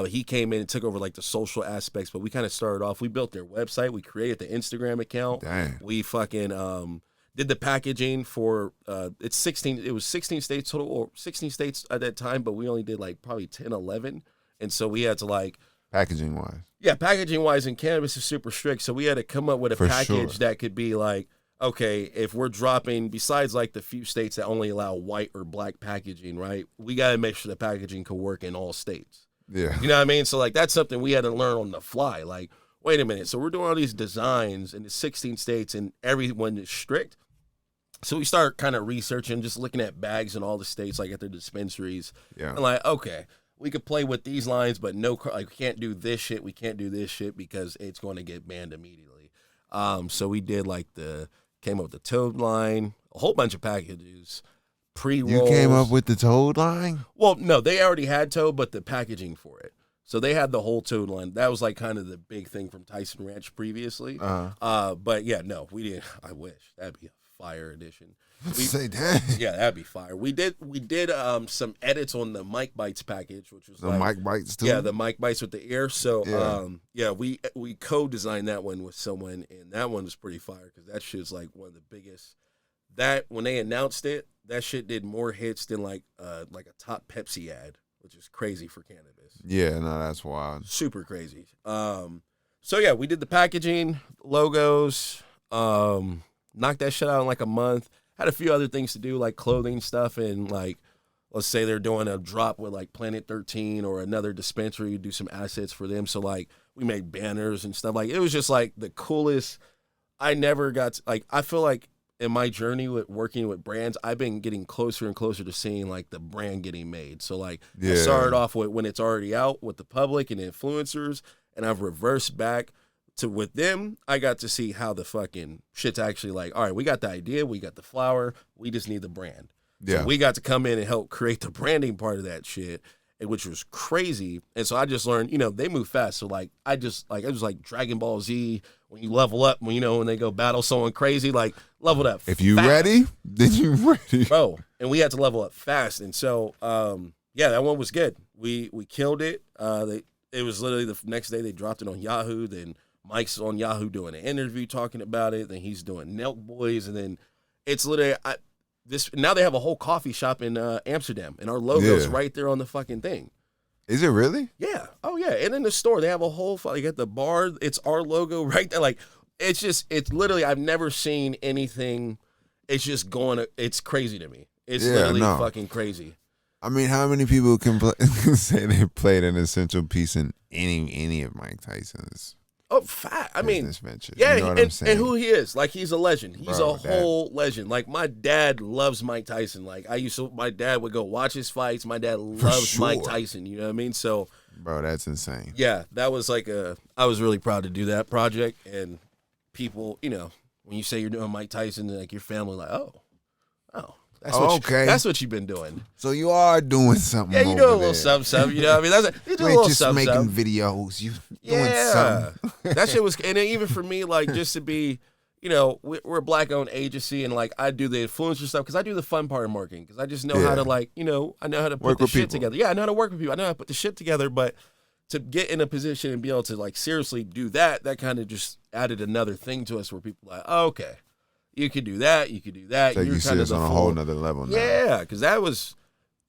He came in and took over like the social aspects, but we kind of started off. We built their website. We created the Instagram account. Dang. We fucking did the packaging for it's 16. It was 16 states total, or 16 states at that time, but we only did like probably 10, 11. And so we had to like packaging wise. Yeah, packaging wise, and cannabis is super strict. So we had to come up with a package that could be like, okay, if we're dropping, besides like the few states that only allow white or black packaging, right? We got to make sure the packaging can work in all states. Yeah. You know what I mean? So like that's something we had to learn on the fly. Like, wait a minute. So we're doing all these designs in the 16 states and everyone is strict. So we start kind of researching, just looking at bags in all the states, like at their dispensaries. Yeah. And like, okay, we could play with these lines, but no, like, we can't do this shit. We can't do this shit because it's going to get banned immediately. So we did came up with the Toad line, a whole bunch of packages, pre-rolls. You came up with the Toad line? Well, no, they already had Toad, but the packaging for it. So they had the whole Toad line. That was like kind of the big thing from TYSON Ranch previously. But yeah, no, we didn't. I wish that'd be a fire edition. Say that. Yeah, that'd be fire. We did some edits on the Mike Bites package, which was The Mike Bites too? Yeah, the Mike Bites with the ear. So we co-designed that one with someone, and that one was pretty fire because that shit's like one of the biggest. That when they announced it, that shit did more hits than like a top Pepsi ad, which is crazy for cannabis. Yeah, no, that's wild. Super crazy. So yeah, we did the packaging, logos, knocked that shit out in like a month. Had a few other things to do, like clothing stuff, and like, let's say they're doing a drop with like Planet 13 or another dispensary, do some assets for them. So like, we made banners and stuff. Like, it was just like the coolest. I never got to, like, I feel like in my journey with working with brands, I've been getting closer and closer to seeing like the brand getting made. So like, I started off with when it's already out with the public and influencers, and I've reversed back to with them. I got to see how the fucking shit's actually like, all right, we got the idea, we got the flower, we just need the brand. Yeah. So we got to come in and help create the branding part of that shit, which was crazy. And so I just learned, they move fast. So like, it was like Dragon Ball Z when you level up, when they go battle someone crazy, like leveled up. If you fast. ready, then you ready. Bro, and we had to level up fast. And so, that one was good. We killed it. It was literally the next day they dropped it on Yahoo. Then Mike's on Yahoo doing an interview talking about it. Then he's doing Nelk Boys. And then it's literally, now they have a whole coffee shop in Amsterdam. And our logo's right there on the fucking thing. Is it really? Yeah. Oh, yeah. And in the store, they have a whole, like at the bar, it's our logo right there. Like, it's literally, I've never seen anything. It's just it's crazy to me. It's literally fucking crazy. I mean, how many people can say they played an essential piece in any of Mike Tyson's? Oh, fact. I mean, ventures? Yeah, you know what I'm saying? And who he is. Like, he's a legend. He's Bro, a whole legend. Like, my dad loves Mike Tyson. Like, my dad would go watch his fights. My dad loves Mike Tyson. You know what I mean? So, bro, that's insane. Yeah, that was like I was really proud to do that project. And people, when you say you're doing Mike Tyson, like, your family, like, oh. That's what you've been doing. So you are doing something. Yeah, you do a little something. You know what I mean? You do a little just something. Making videos. You doing something. That shit was, and then even for me, like, just to be, we're a black-owned agency, and like I do the influencer stuff because I do the fun part of marketing because I just know how to I know how to put the shit together. Yeah, I know how to work with people. I know how to put the shit together, but to get in a position and be able to like seriously do that kind of just added another thing to us where people are like, oh, okay. You could do that. You could do that. So You're you see kind us of on a whole nother level now. Yeah, because that was,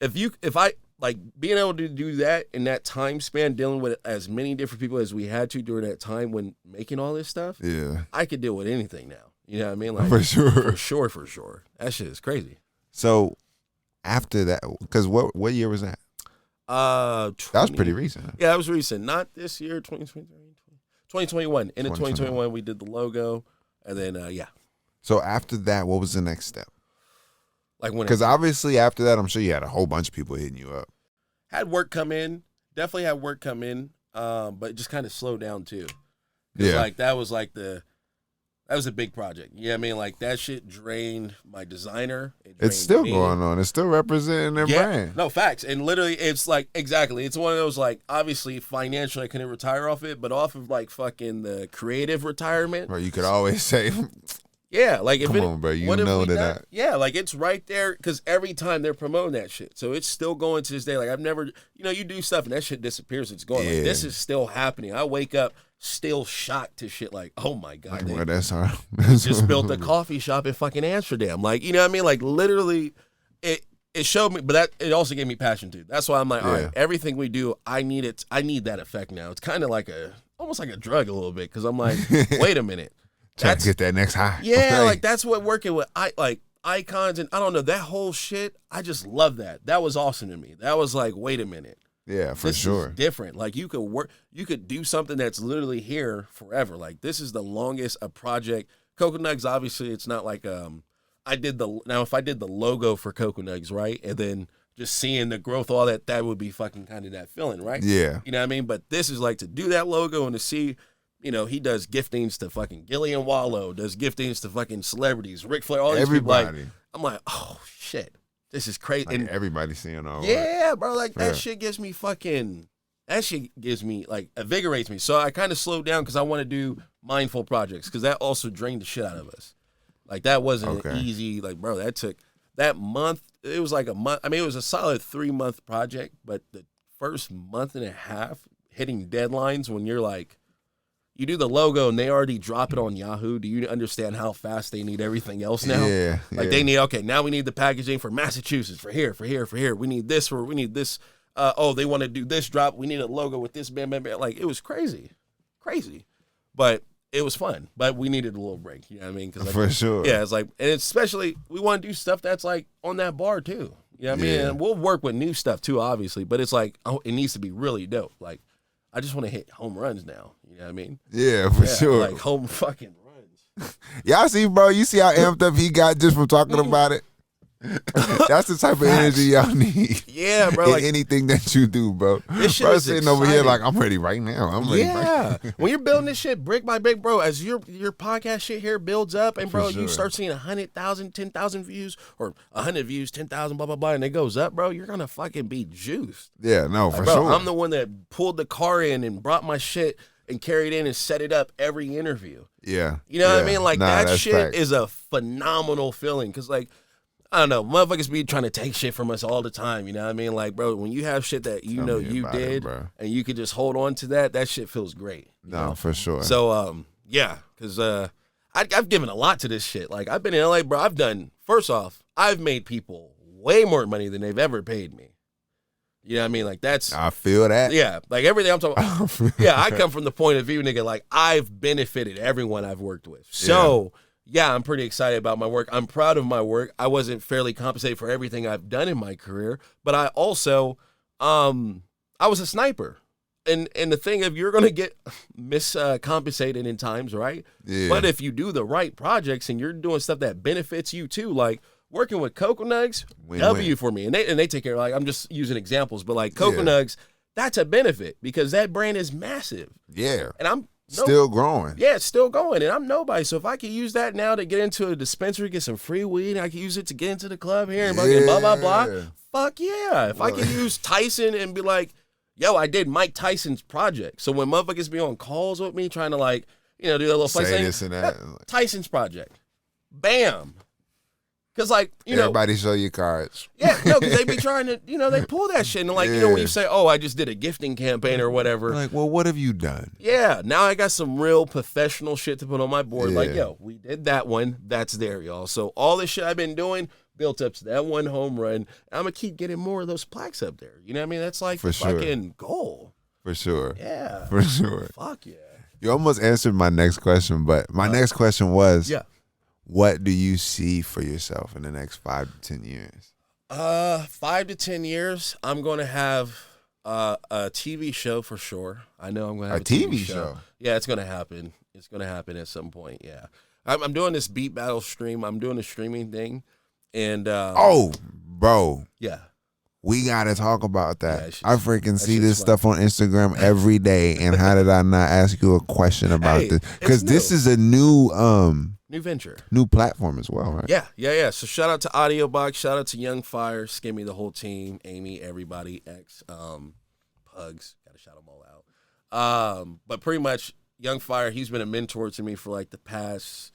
if I like being able to do that in that time span, dealing with as many different people as we had to during that time when making all this stuff. Yeah, I could deal with anything now. You know what I mean? Like, for sure. That shit is crazy. So after that, because what year was that? That was pretty recent. Yeah, that was recent. Not this year, 2023, 2021. In 2021, we did the logo, and then So after that, what was the next step? Like when, because obviously after that, I'm sure you had a whole bunch of people hitting you up. Had work come in, definitely had work come in, but it just kind of slowed down too. Yeah, like that was a big project. You know what I mean? Like that shit drained my designer. It's still going on. It's still representing their brand. No, facts. And literally, it's like, exactly. It's one of those, like, obviously, financially, I couldn't retire off it, but off of, like, fucking the creative retirement. Or you could always say, yeah, like, if come on, bro, you know that. Yeah, like, it's right there, because every time they're promoting that shit. So it's still going to this day. Like, I've never, you do stuff, and that shit disappears. It's going. Like, this is still happening. I wake up still shocked to shit like, oh my God. Like, well, that's hard. Just built a coffee shop in fucking Amsterdam. Like, you know what I mean? Like, literally, it showed me, but it also gave me passion too. That's why I'm like, all right, everything we do, I need that effect now. It's kind of like almost like a drug a little bit, because I'm like, wait a minute. Trying to get that next high. Yeah, like that's what working with icons and I don't know, that whole shit, I just love that. That was awesome to me. That was like, wait a minute. Yeah, for this sure. is different. Like you could do something that's literally here forever. Like this is the longest a project. KOKO NUGGZ, obviously, it's not like if I did the logo for KOKO NUGGZ, right, and then just seeing the growth, all that would be fucking kind of that feeling, right? Yeah. You know what I mean? But this is like to do that logo and to see, you know, he does giftings to fucking Gillian Wallow, does giftings to fucking celebrities, Ric Flair, all these Everybody. people. Like, I'm like, oh shit, this is crazy. Like and everybody seeing all. yeah, bro, like that Yeah. shit gives me like invigorates me. So I kind of slowed down because I want to do mindful projects because that also drained the shit out of us. Like that wasn't an easy, like, bro, that took that month. It was like a month. I mean, it was a solid 3-month project, but the first month and a half hitting deadlines when you're like, you do the logo and they already drop it on Yahoo. Do you understand how fast they need everything else now? Yeah. Like they need, okay, now we need the packaging for Massachusetts, for here. We need this they want to do this drop. We need a logo with this, bam. Like it was crazy. But it was fun. But we needed a little break. You know what I mean? Cause like, For sure. Yeah, it's like, and especially we want to do stuff that's like on that bar too. You know what I mean? Yeah. And we'll work with new stuff too, obviously. But it's like, it needs to be really dope. Like, I just want to hit home runs now. You know what I mean? Yeah, for sure. Like home fucking runs. Y'all see, bro, you see how amped up he got just from talking about it? That's the type of energy y'all need. Yeah, bro. In Like anything that you do, bro. This shit Bro is sitting over here exciting. like, I'm ready right now. I'm ready yeah. right When you're building this shit brick by brick, bro, as your podcast shit here builds up and bro, For you sure. start seeing 100,000, 10,000 views or 100 views, 10,000, blah, blah, blah, and it goes up, bro, you're going to fucking be juiced. Yeah, no, Like, for bro, sure. I'm the one that pulled the car in and brought my shit and carried in and set it up every interview. Yeah. You know what I Yeah. mean? Like Nah, that that's shit facts. is a phenomenal feeling because like, I don't know, motherfuckers be trying to take shit from us all the time. You know what I mean? Like, bro, when you have shit that you Tell know me you about it, did bro. and you could just hold on to that shit feels great. you No, know? for sure. So, yeah, because I've given a lot to this shit. Like, I've been in LA, bro. First off, I've made people way more money than they've ever paid me. You know what I mean? Like, that's, I feel that. yeah, like everything I'm talking about. Yeah, I come from the point of view, nigga, like, I've benefited everyone I've worked with. So, yeah, I'm pretty excited about my work. I'm proud of my work. I wasn't fairly compensated for everything I've done in my career, but I also, I was a sniper. And the thing of you're going to get miscompensated in times, right? Yeah. But if you do the right projects and you're doing stuff that benefits you too, like working with KOKO NUGGZ, Win-win. W for me. And they take care of, like, I'm just using examples, but like KOKO Yeah. NUGGZ, that's a benefit because that brand is massive. Yeah. And I'm Still growing. yeah, it's still going, and I'm nobody. So if I could use that now to get into a dispensary, get some free weed, I could use it to get into the club here and fucking blah, blah, blah. Yeah. Fuck yeah. If I could use Tyson and be like, yo, I did Mike Tyson's project. So when motherfuckers be on calls with me trying to like, you know, do that little flex Say thing, this and that. Tyson's project. Bam. Because like, you know. Everybody show your cards. Yeah, no, because they be trying to, you know, they pull that shit. And like, you know, when Yeah. you say, oh, I just did a gifting campaign or whatever. Like, well, what have you done? Yeah, now I got some real professional shit to put on my board. Like, Yeah. yo, we did that one. That's there, y'all. So all this shit I've been doing built up to that one home run. I'm going to keep getting more of those plaques up there. You know what I mean? That's like For the sure. fucking goal. For sure. Yeah. For sure. Fuck yeah. You almost answered my next question, but my next question was, Yeah. what do you see for yourself in the next 5 to 10 years? 5 to 10 years, I'm going to have a TV show for sure. I know I'm going to have a TV show? Yeah, it's going to happen. It's going to happen at some point. Yeah. I'm doing this beat battle stream. I'm doing a streaming thing. And, Oh, bro, yeah. we got to talk about that. Yeah, it's just- I freaking see shit's this stuff on Instagram every day, and how did I not ask you a question about Hey, this? it's Because this new. is a New venture. new platform as well, right? Yeah. So shout out to Audio Box, shout out to Young Fire, Skimmy, the whole team, Amy, everybody, X, Pugs, gotta shout them all out. But pretty much Young Fire, he's been a mentor to me for like the past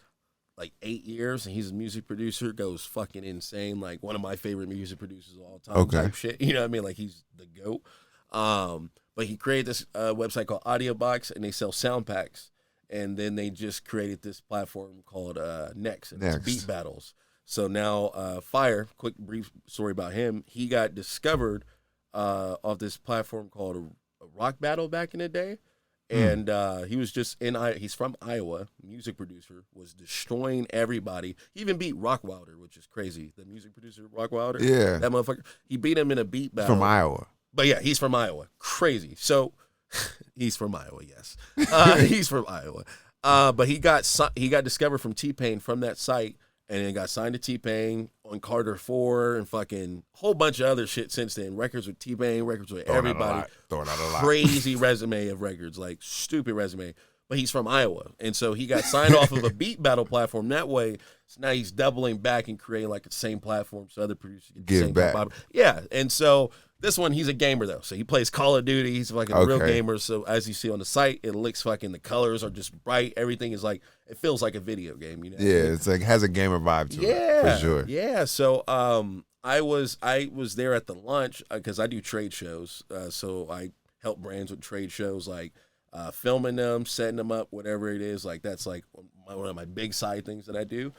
like 8 years, and he's a music producer, goes fucking insane, like one of my favorite music producers of all time. Okay. Type shit. You know what I mean? Like he's the GOAT. But he created this website called Audio Box, and they sell sound packs. And then they just created this platform called NEXXT, and it's NEXXT. beat battles. So now Fire, quick brief story about him, he got discovered off this platform called a Rock Battle back in the day. And he was just he's from Iowa, music producer, was destroying everybody. He even beat Rock Wilder, which is crazy. The music producer, Rock Wilder. Yeah. That motherfucker. He beat him in a beat battle. From Iowa. But yeah, he's from Iowa. Crazy. So he's from Iowa, yes. He's from Iowa. But he got discovered from T-Pain from that site, and then got signed to T-Pain on Carter 4 and fucking whole bunch of other shit since then. Records with T-Pain, records with everybody. Throwing out a lot. Crazy resume of records, like stupid resume. But he's from Iowa, and so he got signed off of a beat battle platform that way. So now he's doubling back and creating like the same platform so other producers get the same back. Yeah, and so this one, he's a gamer though, so he plays Call of Duty. He's like a real gamer. So as you see on the site, it looks fucking, the colors are just bright. Everything is like, it feels like a video game. You know? Yeah, it's like has a gamer vibe to it for sure. Yeah. So I was there at the launch because I do trade shows. So I help brands with trade shows, like filming them, setting them up, whatever it is. Like that's like one of my big side things that I do.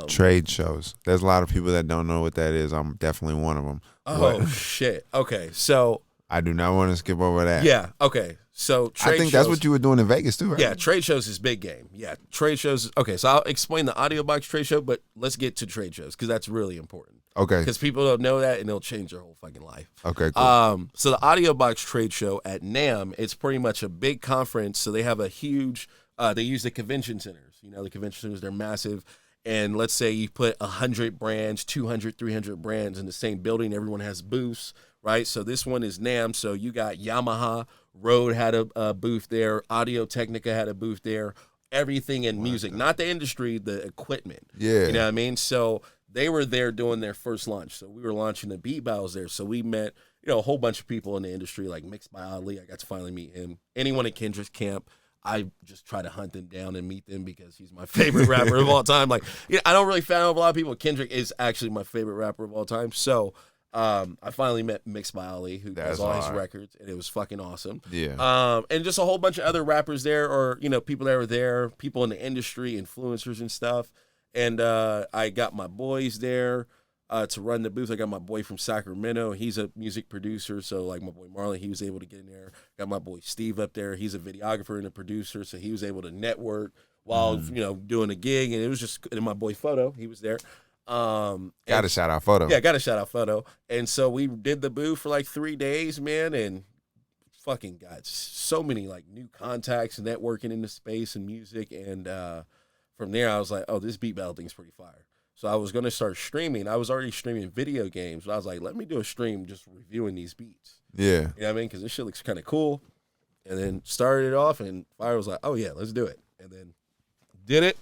Trade shows. There's a lot of people that don't know what that is. I'm definitely one of them. Oh shit. Okay, so I do not want to skip over that. yeah. Okay, so trade I think shows, that's what you were doing in Vegas too, right? Yeah, trade shows is big game. Yeah, trade shows. Okay, so I'll explain the Audio Box trade show, but let's get to trade shows because that's really important. Okay. Because people don't know that, and it'll change their whole fucking life. Okay, cool. So the Audio Box trade show at NAMM, it's pretty much a big conference. So they have a huge. They use the convention centers. You know, the convention centers, they're massive. And let's say you put 100 brands, 200, 300 brands in the same building. Everyone has booths, right? So this one is NAMM. So you got Yamaha, Rode had a booth there. Audio Technica had a booth there. Everything in music, not the industry, the equipment. Yeah. You know what I mean? So they were there doing their first launch. So we were launching the beat battles there. So we met, you know, a whole bunch of people in the industry, like Mixed by Ali. I got to finally meet him. Anyone at Kendrick's camp, I just try to hunt them down and meet them because he's my favorite rapper of all time. Like, you know, I don't really fan of a lot of people. Kendrick is actually my favorite rapper of all time. So I finally met Mixed by Ali, who does all his records, and it was fucking awesome. Yeah. And just a whole bunch of other rappers there, or, you know, people that were there, people in the industry, influencers and stuff. And I got my boys there to run the booth. I got my boy from Sacramento. He's a music producer, so like my boy Marlon, he was able to get in there. Got my boy Steve up there. He's a videographer and a producer, so he was able to network while you know, doing a gig. And it was just, and my boy Photo, he was there. Got to shout out Photo. Yeah, got to shout out Photo. And so we did the booth for like 3 days, man, and fucking got so many like new contacts, networking in the space and music. And from there, I was like, oh, this beat battle thing's pretty fire. So I was going to start streaming. I was already streaming video games, but I was like, let me do a stream just reviewing these beats. Yeah. You know what I mean? Because this shit looks kind of cool. And then started it off, and Fire was like, oh, yeah, let's do it. And then did it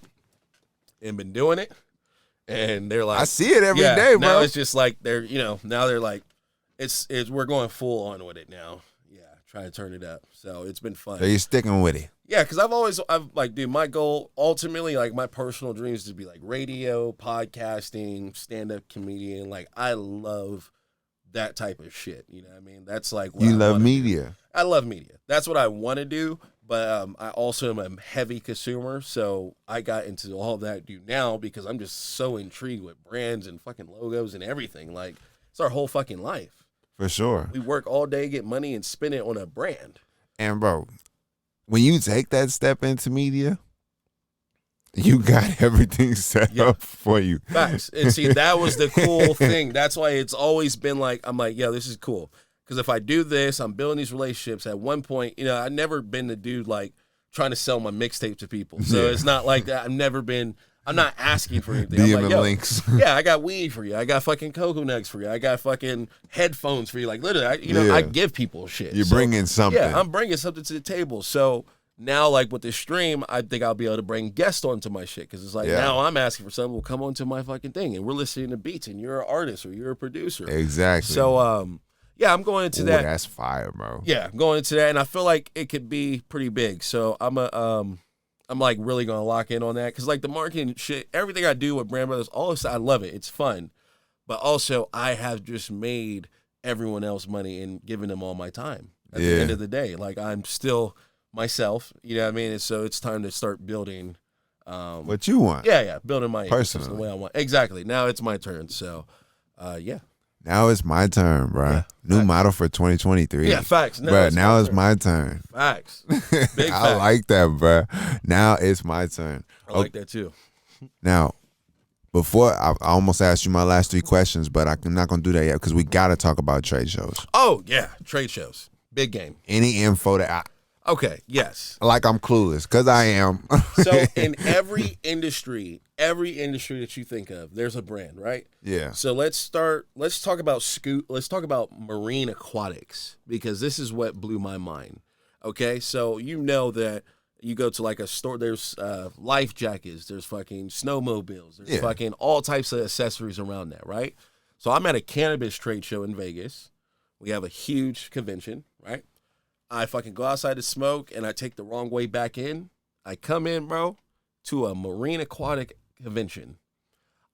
and been doing it. And they're like, I see it every day, bro. Now it's just like they're, you know, now they're like, it's we're going full on with it now. Yeah, trying to turn it up. So it's been fun. So you're sticking with it. Yeah, because I've like, dude, my goal ultimately, like my personal dream is to be like radio, podcasting, stand-up comedian. Like I love that type of shit. You know what I mean? That's like what you I love media. Do. I love media. That's what I want to do. But I also am a heavy consumer, so I got into all of that I do now because I'm just so intrigued with brands and fucking logos and everything. Like it's our whole fucking life. For sure. We work all day, get money, and spend it on a brand. And bro, when you take that step into media, you got everything set up for you. Facts. And see, that was the cool thing. That's why it's always been like, I'm like, yeah, this is cool. Because if I do this, I'm building these relationships. At one point, you know, I've never been the dude like trying to sell my mixtape to people. So it's not like that. I'm not asking for anything. I'm like, yo, links. Yeah, I got weed for you. I got fucking cocoa nuts for you. I got fucking headphones for you. Like literally, I give people shit. You're bringing something. Yeah, I'm bringing something to the table. So now, like with this stream, I think I'll be able to bring guests onto my shit because it's like now I'm asking for someone will come onto my fucking thing, and we're listening to beats, and you're an artist or you're a producer. Exactly. So yeah, I'm going into that. That's fire, bro. Yeah, I'm going into that, and I feel like it could be pretty big. So I'm like really gonna lock in on that because like the marketing shit, everything I do with Brand Brothers, all this, I love it. It's fun, but also I have just made everyone else money and given them all my time. At the end of the day, like I'm still myself. You know what I mean? And so it's time to start building. What you want? Yeah, building my personally the way I want. Exactly. Now it's my turn. So, yeah. Now it's my turn, bro. Yeah, New model for 2023. Yeah, facts. Now it's my turn. Facts. Big facts. I like that, bro. Now it's my turn. I like that too. Now, Before I almost asked you my last 3 questions, but I'm not gonna do that yet because we gotta talk about trade shows. Oh yeah, trade shows, big game. Any info that Okay, yes. like I'm clueless because I am. So in every industry that you think of, there's a brand, right? Yeah. So let's talk about marine aquatics, because this is what blew my mind. Okay, so you know that you go to like a store, there's life jackets, there's fucking snowmobiles, there's fucking all types of accessories around that, right? So I'm at a cannabis trade show in Vegas. We have a huge convention, right? I fucking go outside to smoke and I take the wrong way back in. I come in, bro, to a marine aquatic convention.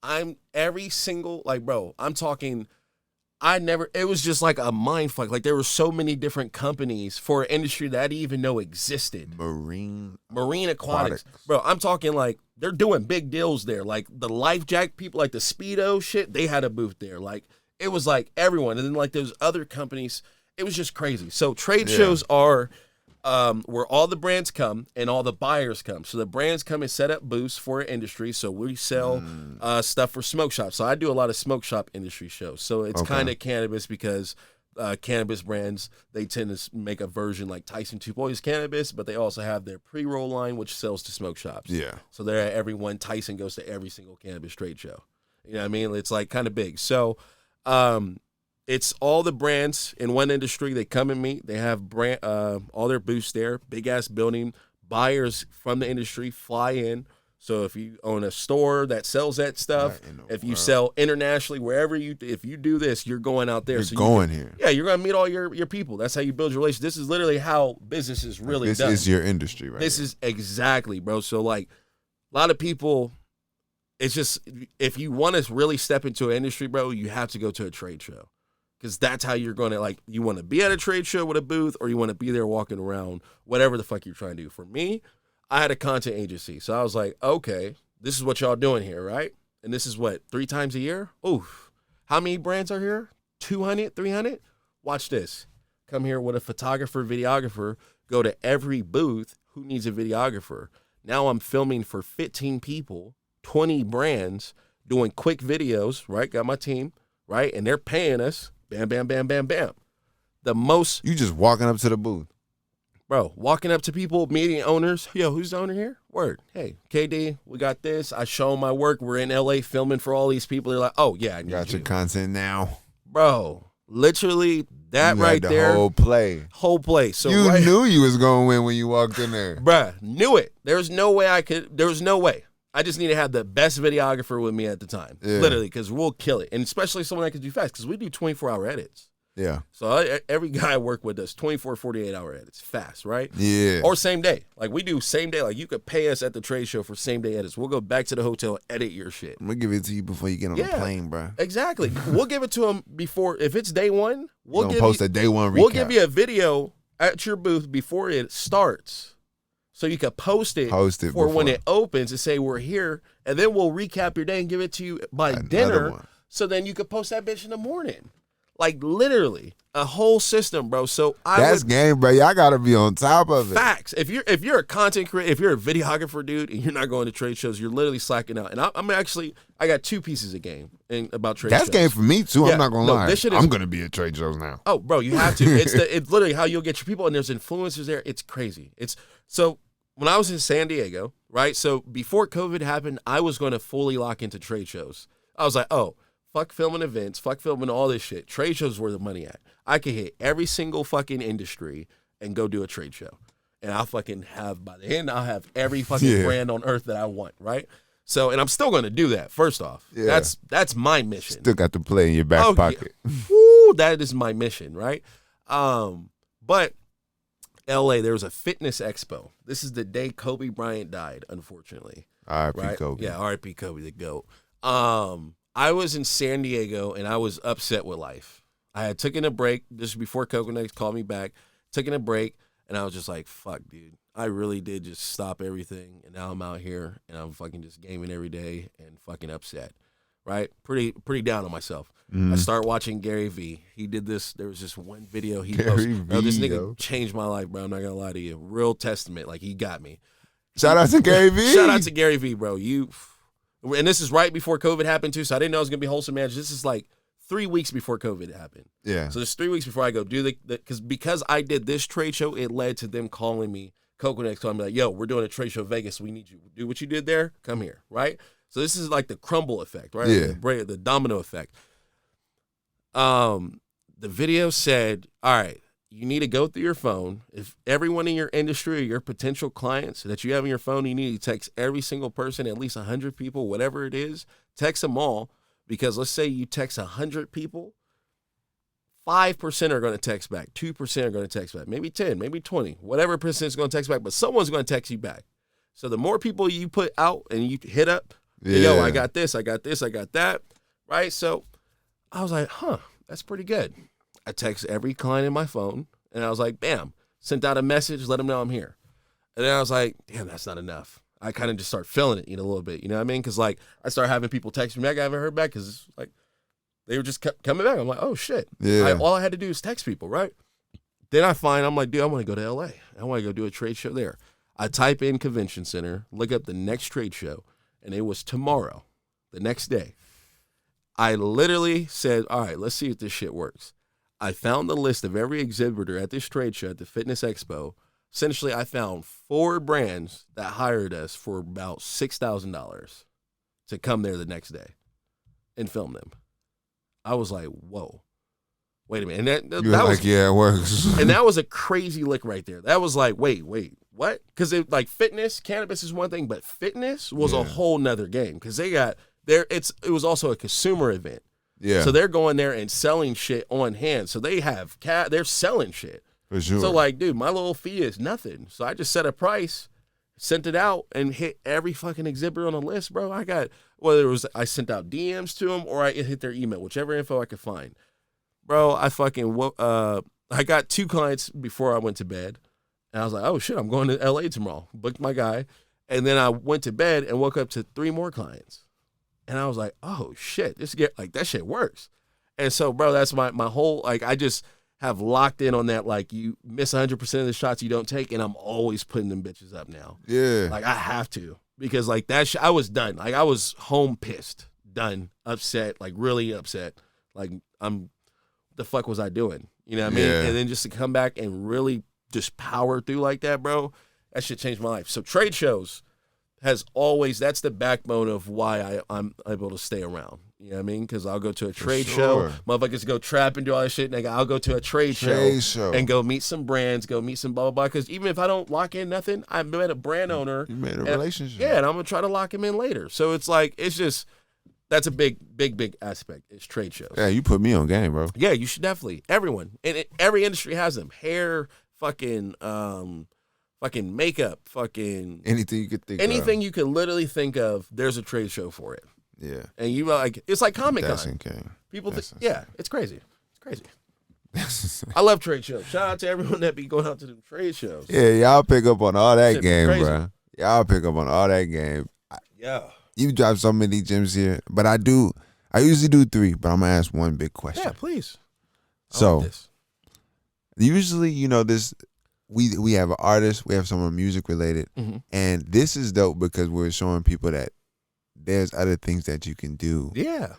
I'm every single, like, bro, I'm talking, it was just like a mind fuck. Like, there were so many different companies for an industry that I didn't even know existed. Marine aquatics. Bro, I'm talking like, they're doing big deals there. Like, the life jack people, like the Speedo shit, they had a booth there. Like, it was like everyone. And then like those other companies, it was just crazy. So trade shows are where all the brands come and all the buyers come. So the brands come and set up booths for an industry. So we sell stuff for smoke shops. So I do a lot of smoke shop industry shows. So it's kind of cannabis, because cannabis brands, they tend to make a version like TYSON 2.0 is cannabis, but they also have their pre-roll line, which sells to smoke shops. Yeah. So they're at every one. TYSON goes to every single cannabis trade show. You know what I mean? It's like kind of big. So it's all the brands in one industry. They come and meet. They have all their booths there, big ass building. Buyers from the industry fly in. So if you own a store that sells that stuff, if you sell internationally, if you do this, you're going out there. You're going here. Yeah, you're gonna meet all your people. That's how you build your relations. This is literally how business is really done. This is your industry, right? This is exactly, bro. So like, a lot of people, it's just, if you want to really step into an industry, bro, you have to go to a trade show. Because that's how you're going to, like, you want to be at a trade show with a booth, or you want to be there walking around, whatever the fuck you're trying to do. For me, I had a content agency. So I was like, okay, this is what y'all doing here, right? And this is what, 3 times a year? Oof. How many brands are here? 200, 300? Watch this. Come here with a photographer, videographer, go to every booth. Who needs a videographer? Now I'm filming for 15 people, 20 brands, doing quick videos, right? Got my team, right? And they're paying us. Bam, bam, bam, bam, bam. You just walking up to the booth. Bro, walking up to people, meeting owners. Yo, who's the owner here? Word. Hey, KD, we got this. I show them my work. We're in LA filming for all these people. They're like, oh, yeah, I need got your content now. Bro, literally, that you right had the there. Whole play. So you knew you was going to win when you walked in there. Bruh, knew it. There was no way I just need to have the best videographer with me at the time, literally, because we'll kill it. And especially someone that can do fast, because we do 24-hour edits. Yeah. So every guy I work with does 24, 48-hour edits, fast, right? Yeah. Or same day. Like, we do same day. Like, you could pay us at the trade show for same day edits. We'll go back to the hotel, edit your shit. I'm going to give it to you before you get on the plane, bro. Exactly. We'll give it to them before. If it's day one, we'll post a day one recap. We'll give you a video at your booth before it starts. So you can post it for when it opens and say, we're here. And then we'll recap your day and give it to you by dinner. So then you could post that bitch in the morning. Like, literally, a whole system, bro. So that's game, bro. Y'all got to be on top of it. Facts. If you're a content creator, if you're a videographer, dude, and you're not going to trade shows, you're literally slacking out. And I got 2 pieces of game about trade shows. That's game for me, too. I'm not going to lie. I'm going to be at trade shows now. Oh, bro, you have to. It's literally how you'll get your people, and there's influencers there. It's crazy. So when I was in San Diego, right? So before COVID happened, I was going to fully lock into trade shows. I was like, oh, fuck filming events, fuck filming all this shit. Trade shows where the money at. I could hit every single fucking industry and go do a trade show. And I'll fucking have, by the end, I'll have every fucking brand on earth that I want, right? So, and I'm still going to do that, first off. Yeah. That's my mission. Still got to play in your back pocket. Yeah. Woo, that is my mission, right? But LA, there was a fitness expo. This is the day Kobe Bryant died, unfortunately. R.I.P. Kobe. Yeah, R.I.P. Kobe, the GOAT. I was in San Diego, and I was upset with life. I had taken a break just before NEXXT called me back, taking a break, and I was just like, fuck, dude. I really did just stop everything, and now I'm out here, and I'm fucking just gaming every day and fucking upset, right? Pretty down on myself. I start watching Gary V. He did this. There was this one video he posted. Bro, this nigga changed my life, bro. I'm not going to lie to you. Real testament. Like, he got me. Shout out to Gary V. Shout out to Gary V, bro. And this is right before COVID happened too, so I didn't know it was gonna be wholesale managed. This is like 3 weeks before COVID happened. Yeah. So it's 3 weeks before I go do because I did this trade show, it led to them calling me, KOKO NEXXT calling me like, yo, we're doing a trade show in Vegas. We need you to do what you did there. Come here, right? So this is like the crumble effect, right? Yeah. The domino effect. The video said, all right, you need to go through your phone. If everyone in your industry or your potential clients that you have in your phone, you need to text every single person, at least 100 people, whatever it is, text them all. Because let's say you text 100 people, 5% are going to text back, 2% are going to text back, maybe 10, maybe 20, whatever percent is going to text back, but someone's going to text you back. So the more people you put out and you hit up, yo, I got this, I got this, I got that, right? So I was like, that's pretty good. I text every client in my phone, and I was like, bam, sent out a message, let them know I'm here. And then I was like, damn, that's not enough. I kind of just start feeling it, a little bit, you know what I mean? Because, like, I started having people text me back. I haven't heard back because, it's like, they were just kept coming back. I'm like, oh, shit. Yeah. All I had to do is text people, right? Then I'm like, dude, I want to go to L.A. I want to go do a trade show there. I type in convention center, look up the next trade show, and it was tomorrow, the next day. I literally said, all right, let's see if this shit works. I found the list of every exhibitor at this trade show at the Fitness Expo. Essentially, I found 4 brands that hired us for about $6,000 to come there the next day and film them. I was like, whoa, wait a minute. And that was like, yeah, it works. and that was a crazy lick right there. That was like, wait, what? Because like fitness, cannabis is one thing, but fitness was a whole nother game because they got there. It was also a consumer event. Yeah. So they're going there and selling shit on hand. So they have they're selling shit. For sure. So like, dude, my little fee is nothing. So I just set a price, sent it out, and hit every fucking exhibitor on the list, bro. I got I sent out DMs to them or I hit their email, whichever info I could find. Bro, I got 2 clients before I went to bed. And I was like, oh shit, I'm going to LA tomorrow. Booked my guy. And then I went to bed and woke up to 3 more clients. And I was like, oh shit, that shit works. And so, bro, that's my whole, like, I just have locked in on that. Like, you miss 100% of the shots you don't take, and I'm always putting them bitches up now. Yeah. Like, I have to. Because, like, I was done. Like, I was home pissed, done, upset, like, really upset. Like, the fuck was I doing? You know what I mean? Yeah. And then just to come back and really just power through like that, bro, that shit changed my life. So trade shows that's the backbone of why I'm able to stay around. You know what I mean? Because I'll go to a trade show. Motherfuckers go trap and do all that shit. Nigga, I'll go to a trade show and go meet some brands, go meet some blah, blah, blah. Because even if I don't lock in nothing, I met a brand owner. You made a relationship. Yeah, and I'm going to try to lock him in later. So it's like, that's a big aspect. It's trade shows. Yeah, you put me on game, bro. Yeah, you should definitely. Everyone. And every industry has them. Hair, fucking makeup, fucking anything you could think anything you could literally think of, there's a trade show for it. Yeah. And you like, it's like Comic-Con. That's insane. People think, yeah, it's crazy. It's crazy. I love trade shows. Shout out to everyone that be going out to the trade shows. Yeah, y'all pick up on all that Shit game, crazy. bro. Y'all pick up on all that game. Yeah. You drop so many gems here, but I usually do 3, but I'm gonna ask one big question. Yeah, please. So, like this. usually, this we have an artist, we have someone music related, and this is dope because we're showing people that there's other things that you can do Yeah.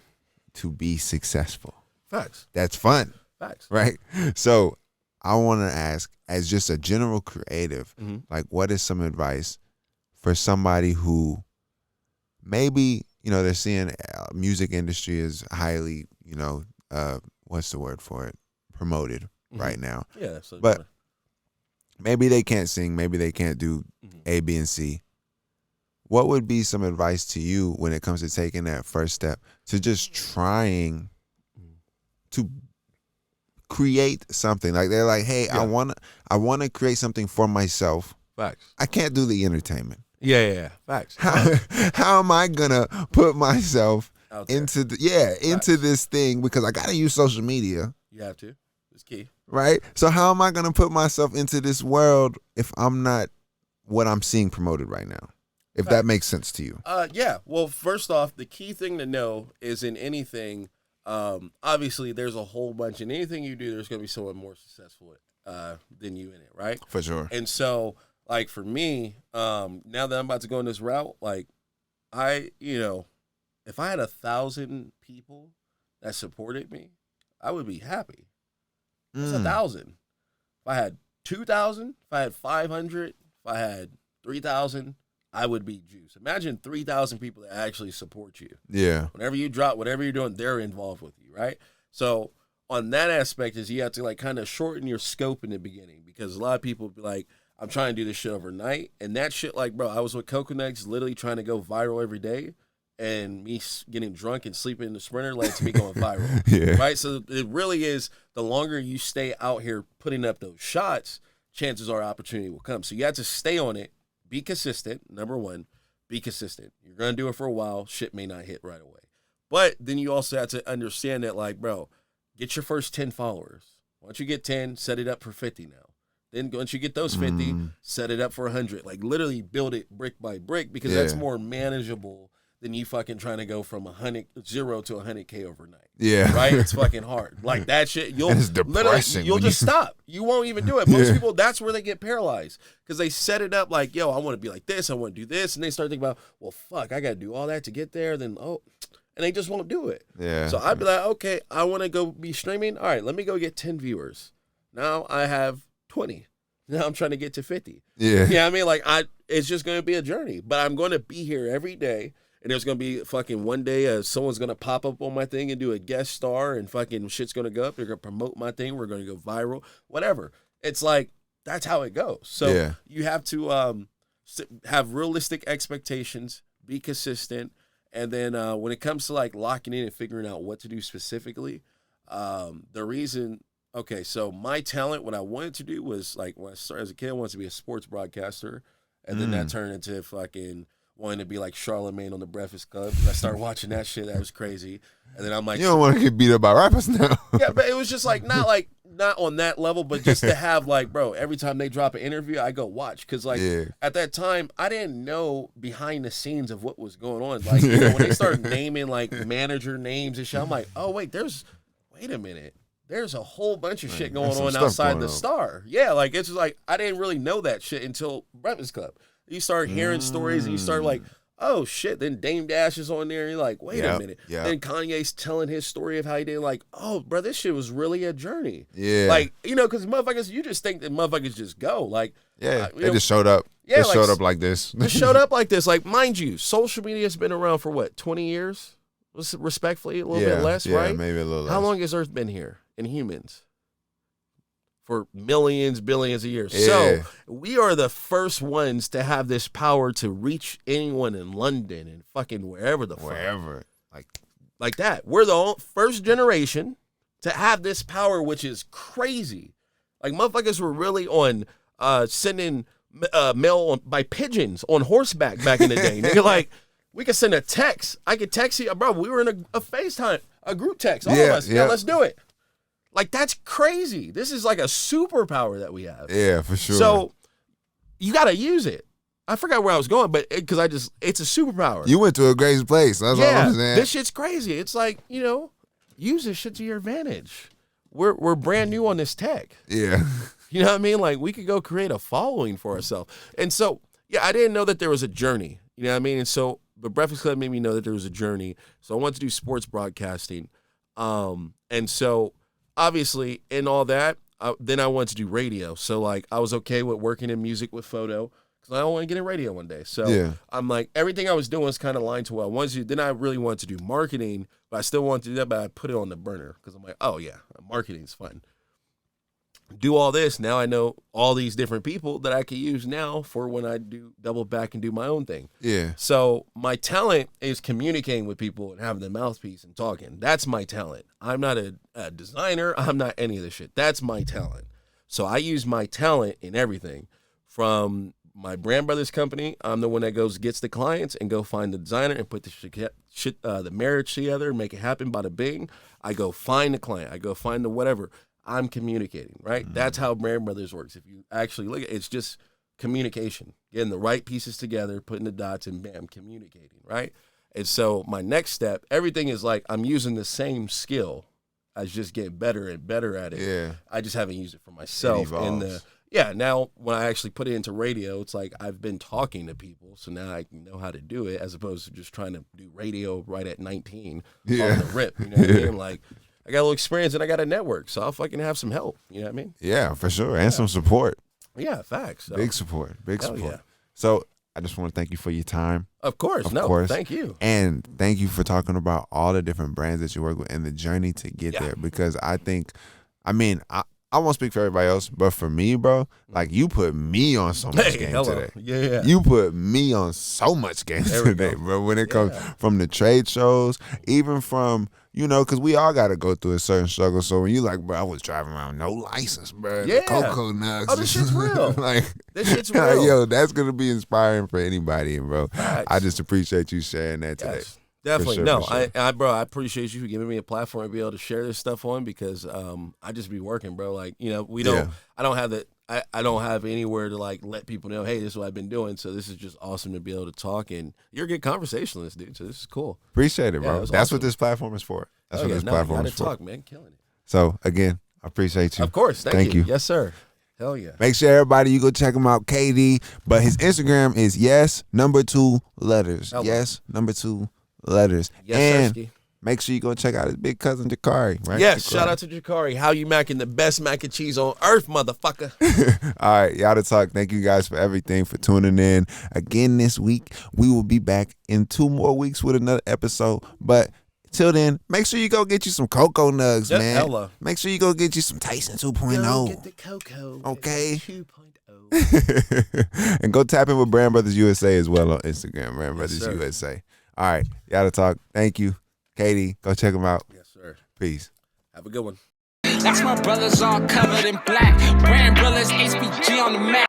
to be successful. Facts. That's fun, Facts. right? So I want to ask, as just a general creative, like, what is some advice for somebody who maybe, they're seeing music industry is highly, what's the word for it? Promoted right now. Yeah, absolutely. But maybe they can't sing, maybe they can't do A, B, and C. What would be some advice to you when it comes to taking that first step to just trying to create something? Like, they're like, hey, I wanna create something for myself. Facts. I can't do the entertainment. Yeah. Facts. How am I gonna put myself into Facts. this thing, because I gotta use social media. You have to. It's key. Right? So how am I gonna put myself into this world if I'm not what I'm seeing promoted right now? If that makes sense to you. Yeah. Well, first off, the key thing to know is in anything, obviously there's a whole bunch. In anything you do, there's going to be someone more successful than you in it, right? For sure. And so, like, for me, now that I'm about to go in this route, like, if I had 1,000 people that supported me, I would be happy. That's 1,000. If I had 2,000, if I had 500, if I had 3,000, I would be juiced. Imagine 3,000 people that actually support you. Yeah. Whenever you drop, whatever you're doing, they're involved with you, right? So on that aspect is you have to like kind of shorten your scope in the beginning because a lot of people be like, I'm trying to do this shit overnight. And that shit, like, bro, I was with KOKO NEXXT literally trying to go viral every day. And me getting drunk and sleeping in the Sprinter led to me going viral. Yeah. Right? So it really is the longer you stay out here putting up those shots, chances are opportunity will come. So you have to stay on it. Be consistent. Number one, be consistent. You're going to do it for a while. Shit may not hit right away. But then you also have to understand that, like, bro, get your first 10 followers. Once you get 10, set it up for 50 now. Then once you get those 50, set it up for 100. Like, literally build it brick by brick because that's more manageable than you fucking trying to go from 0 to 100K overnight. Yeah. Right? It's fucking hard. Like that shit, it's depressing. You'll just stop. You won't even do it. Most people, that's where they get paralyzed. Because they set it up like, yo, I want to be like this, I want to do this. And they start thinking about, well, fuck, I got to do all that to get there. Then, and they just won't do it. Yeah. So I'd be like, okay, I want to go be streaming. All right, let me go get 10 viewers. Now I have 20. Now I'm trying to get to 50. Yeah. You know what I mean? Like, it's just going to be a journey. But I'm going to be here every day. And there's going to be fucking one day someone's going to pop up on my thing and do a guest star and fucking shit's going to go up. They're going to promote my thing. We're going to go viral, whatever. It's like, that's how it goes. So you have to have realistic expectations, be consistent. And then when it comes to like locking in and figuring out what to do specifically, the reason, so my talent, what I wanted to do was like when I started as a kid, I wanted to be a sports broadcaster. And then that turned into fucking wanting to be like Charlemagne on the Breakfast Club. I started watching that shit. That was crazy. And then I'm like, you don't want to get beat up by rappers now. Yeah, but it was just like not on that level, but just to have like, bro, every time they drop an interview, I go watch. Because like at that time, I didn't know behind the scenes of what was going on. Like you know, when they started naming like manager names and shit, I'm like, oh wait a minute. There's a whole bunch of shit going on outside the Star. Yeah, like it's just like I didn't really know that shit until Breakfast Club. You start hearing stories and you start like, oh shit, then Dame Dash is on there and you're like, wait a minute. Then Kanye's telling his story of how he did like, oh, bro, this shit was really a journey. Yeah. Like, you know, because motherfuckers, you just think that motherfuckers just go. Like, they just showed up. Yeah, they showed up like this. Just showed up like this. Like, mind you, social media has been around for what, 20 years? Respectfully, a little bit less, right? Maybe a little less. How long has Earth been here in humans? For millions, billions of years. Yeah. So we are the first ones to have this power to reach anyone in London and fucking wherever the fuck. Like that. We're the first generation to have this power, which is crazy. Like motherfuckers were really on sending mail by pigeons on horseback back in the day. Nigga, like we could send a text. I could text you, bro. We were in a FaceTime, a group text. All of us. Yeah, let's do it. Like, that's crazy. This is like a superpower that we have. Yeah, for sure. So, you got to use it. I forgot where I was going, but it's a superpower. You went to a great place. That's all I'm saying. This shit's crazy. It's like, you know, use this shit to your advantage. We're brand new on this tech. Yeah. You know what I mean? Like, we could go create a following for ourselves. And so, I didn't know that there was a journey. You know what I mean? And so, the Breakfast Club made me know that there was a journey. So, I wanted to do sports broadcasting. And so, obviously, in all that, then I wanted to do radio. So, like, I was okay with working in music with photo because I don't want to get in radio one day. So, I'm like, everything I was doing was kind of aligned to what I wanted to do. Then I really wanted to do marketing, but I still wanted to do that, but I put it on the burner because I'm like, oh, yeah, marketing's fun. Do all this. Now I know all these different people that I could use now for when I do double back and do my own thing. Yeah. So my talent is communicating with people and having the mouthpiece and talking. That's my talent. I'm not a designer. I'm not any of this shit. That's my talent. So I use my talent in everything. From my brand brothers company, I'm the one that gets the clients and go find the designer and put the marriage together and make it happen, bada bing. I go find the client. I go find the whatever. I'm communicating, right? Mm-hmm. That's how Brand Brothers works. If you actually look at it, it's just communication, getting the right pieces together, putting the dots, and bam, communicating, right? And so my next step, everything is like I'm using the same skill. I just get better and better at it. Yeah. I just haven't used it for myself. yeah, now when I actually put it into radio, it's like I've been talking to people, so now I know how to do it as opposed to just trying to do radio right at 19 on the rip. You know what I mean? Like, I got a little experience and I got a network, so I'll fucking have some help. You know what I mean? Yeah, for sure. And some support. Yeah, facts. So. Big support. Big support. Yeah. So I just want to thank you for your time. Of course. Thank you. And thank you for talking about all the different brands that you work with and the journey to get there. Because I think, I won't speak for everybody else, but for me, bro, like you put me on so much game today. Yeah. You put me on so much game today, bro. When it comes from the trade shows, even from, you know, because we all got to go through a certain struggle. So when you like, bro, I was driving around no license, bro. Yeah. KOKO NUGGZ. Oh, this shit's real. Like, this shit's real. Yo, that's going to be inspiring for anybody, bro. Facts. I just appreciate you sharing that today. Yes. Definitely. Sure, No, sure. I appreciate you for giving me a platform to be able to share this stuff on because I just be working, bro. Like, you know, I don't have anywhere to like let people know, hey, this is what I've been doing. So this is just awesome to be able to talk, and you're a good conversationalist, dude. So this is cool. Appreciate it, bro. That's awesome. what this platform is for. That's what this platform is for. Talk, man. Killing it. So again, I appreciate you. Of course. Thank you. Yes, sir. Hell yeah. Make sure everybody you go check him out, KD. But his Instagram is yes2 letters. Hello. Yes2 letters. Yes, and Sirski. make sure you go check out his big cousin Jakari, right? Yes, Jakari. shout out to Jakari. How you macking the best mac and cheese on earth, motherfucker? All right, YOTTATALK. Thank you guys for everything, for tuning in. Again this week, we will be back in 2 more weeks with another episode. But till then, make sure you go get you some KOKO NUGGZ, Yep, man. hella. Make sure you go get you some TYSON 2.0. Go get the KOKO. Okay. 2.0. And go tap in with Brand Brothers USA as well on Instagram, Brand Brothers sir. USA. All right, YOTTATALK. Thank you. Katie, go check them out. Yes, sir. Peace. Have a good one. That's my brothers all covered in black. Brand brothers, HBG on the map.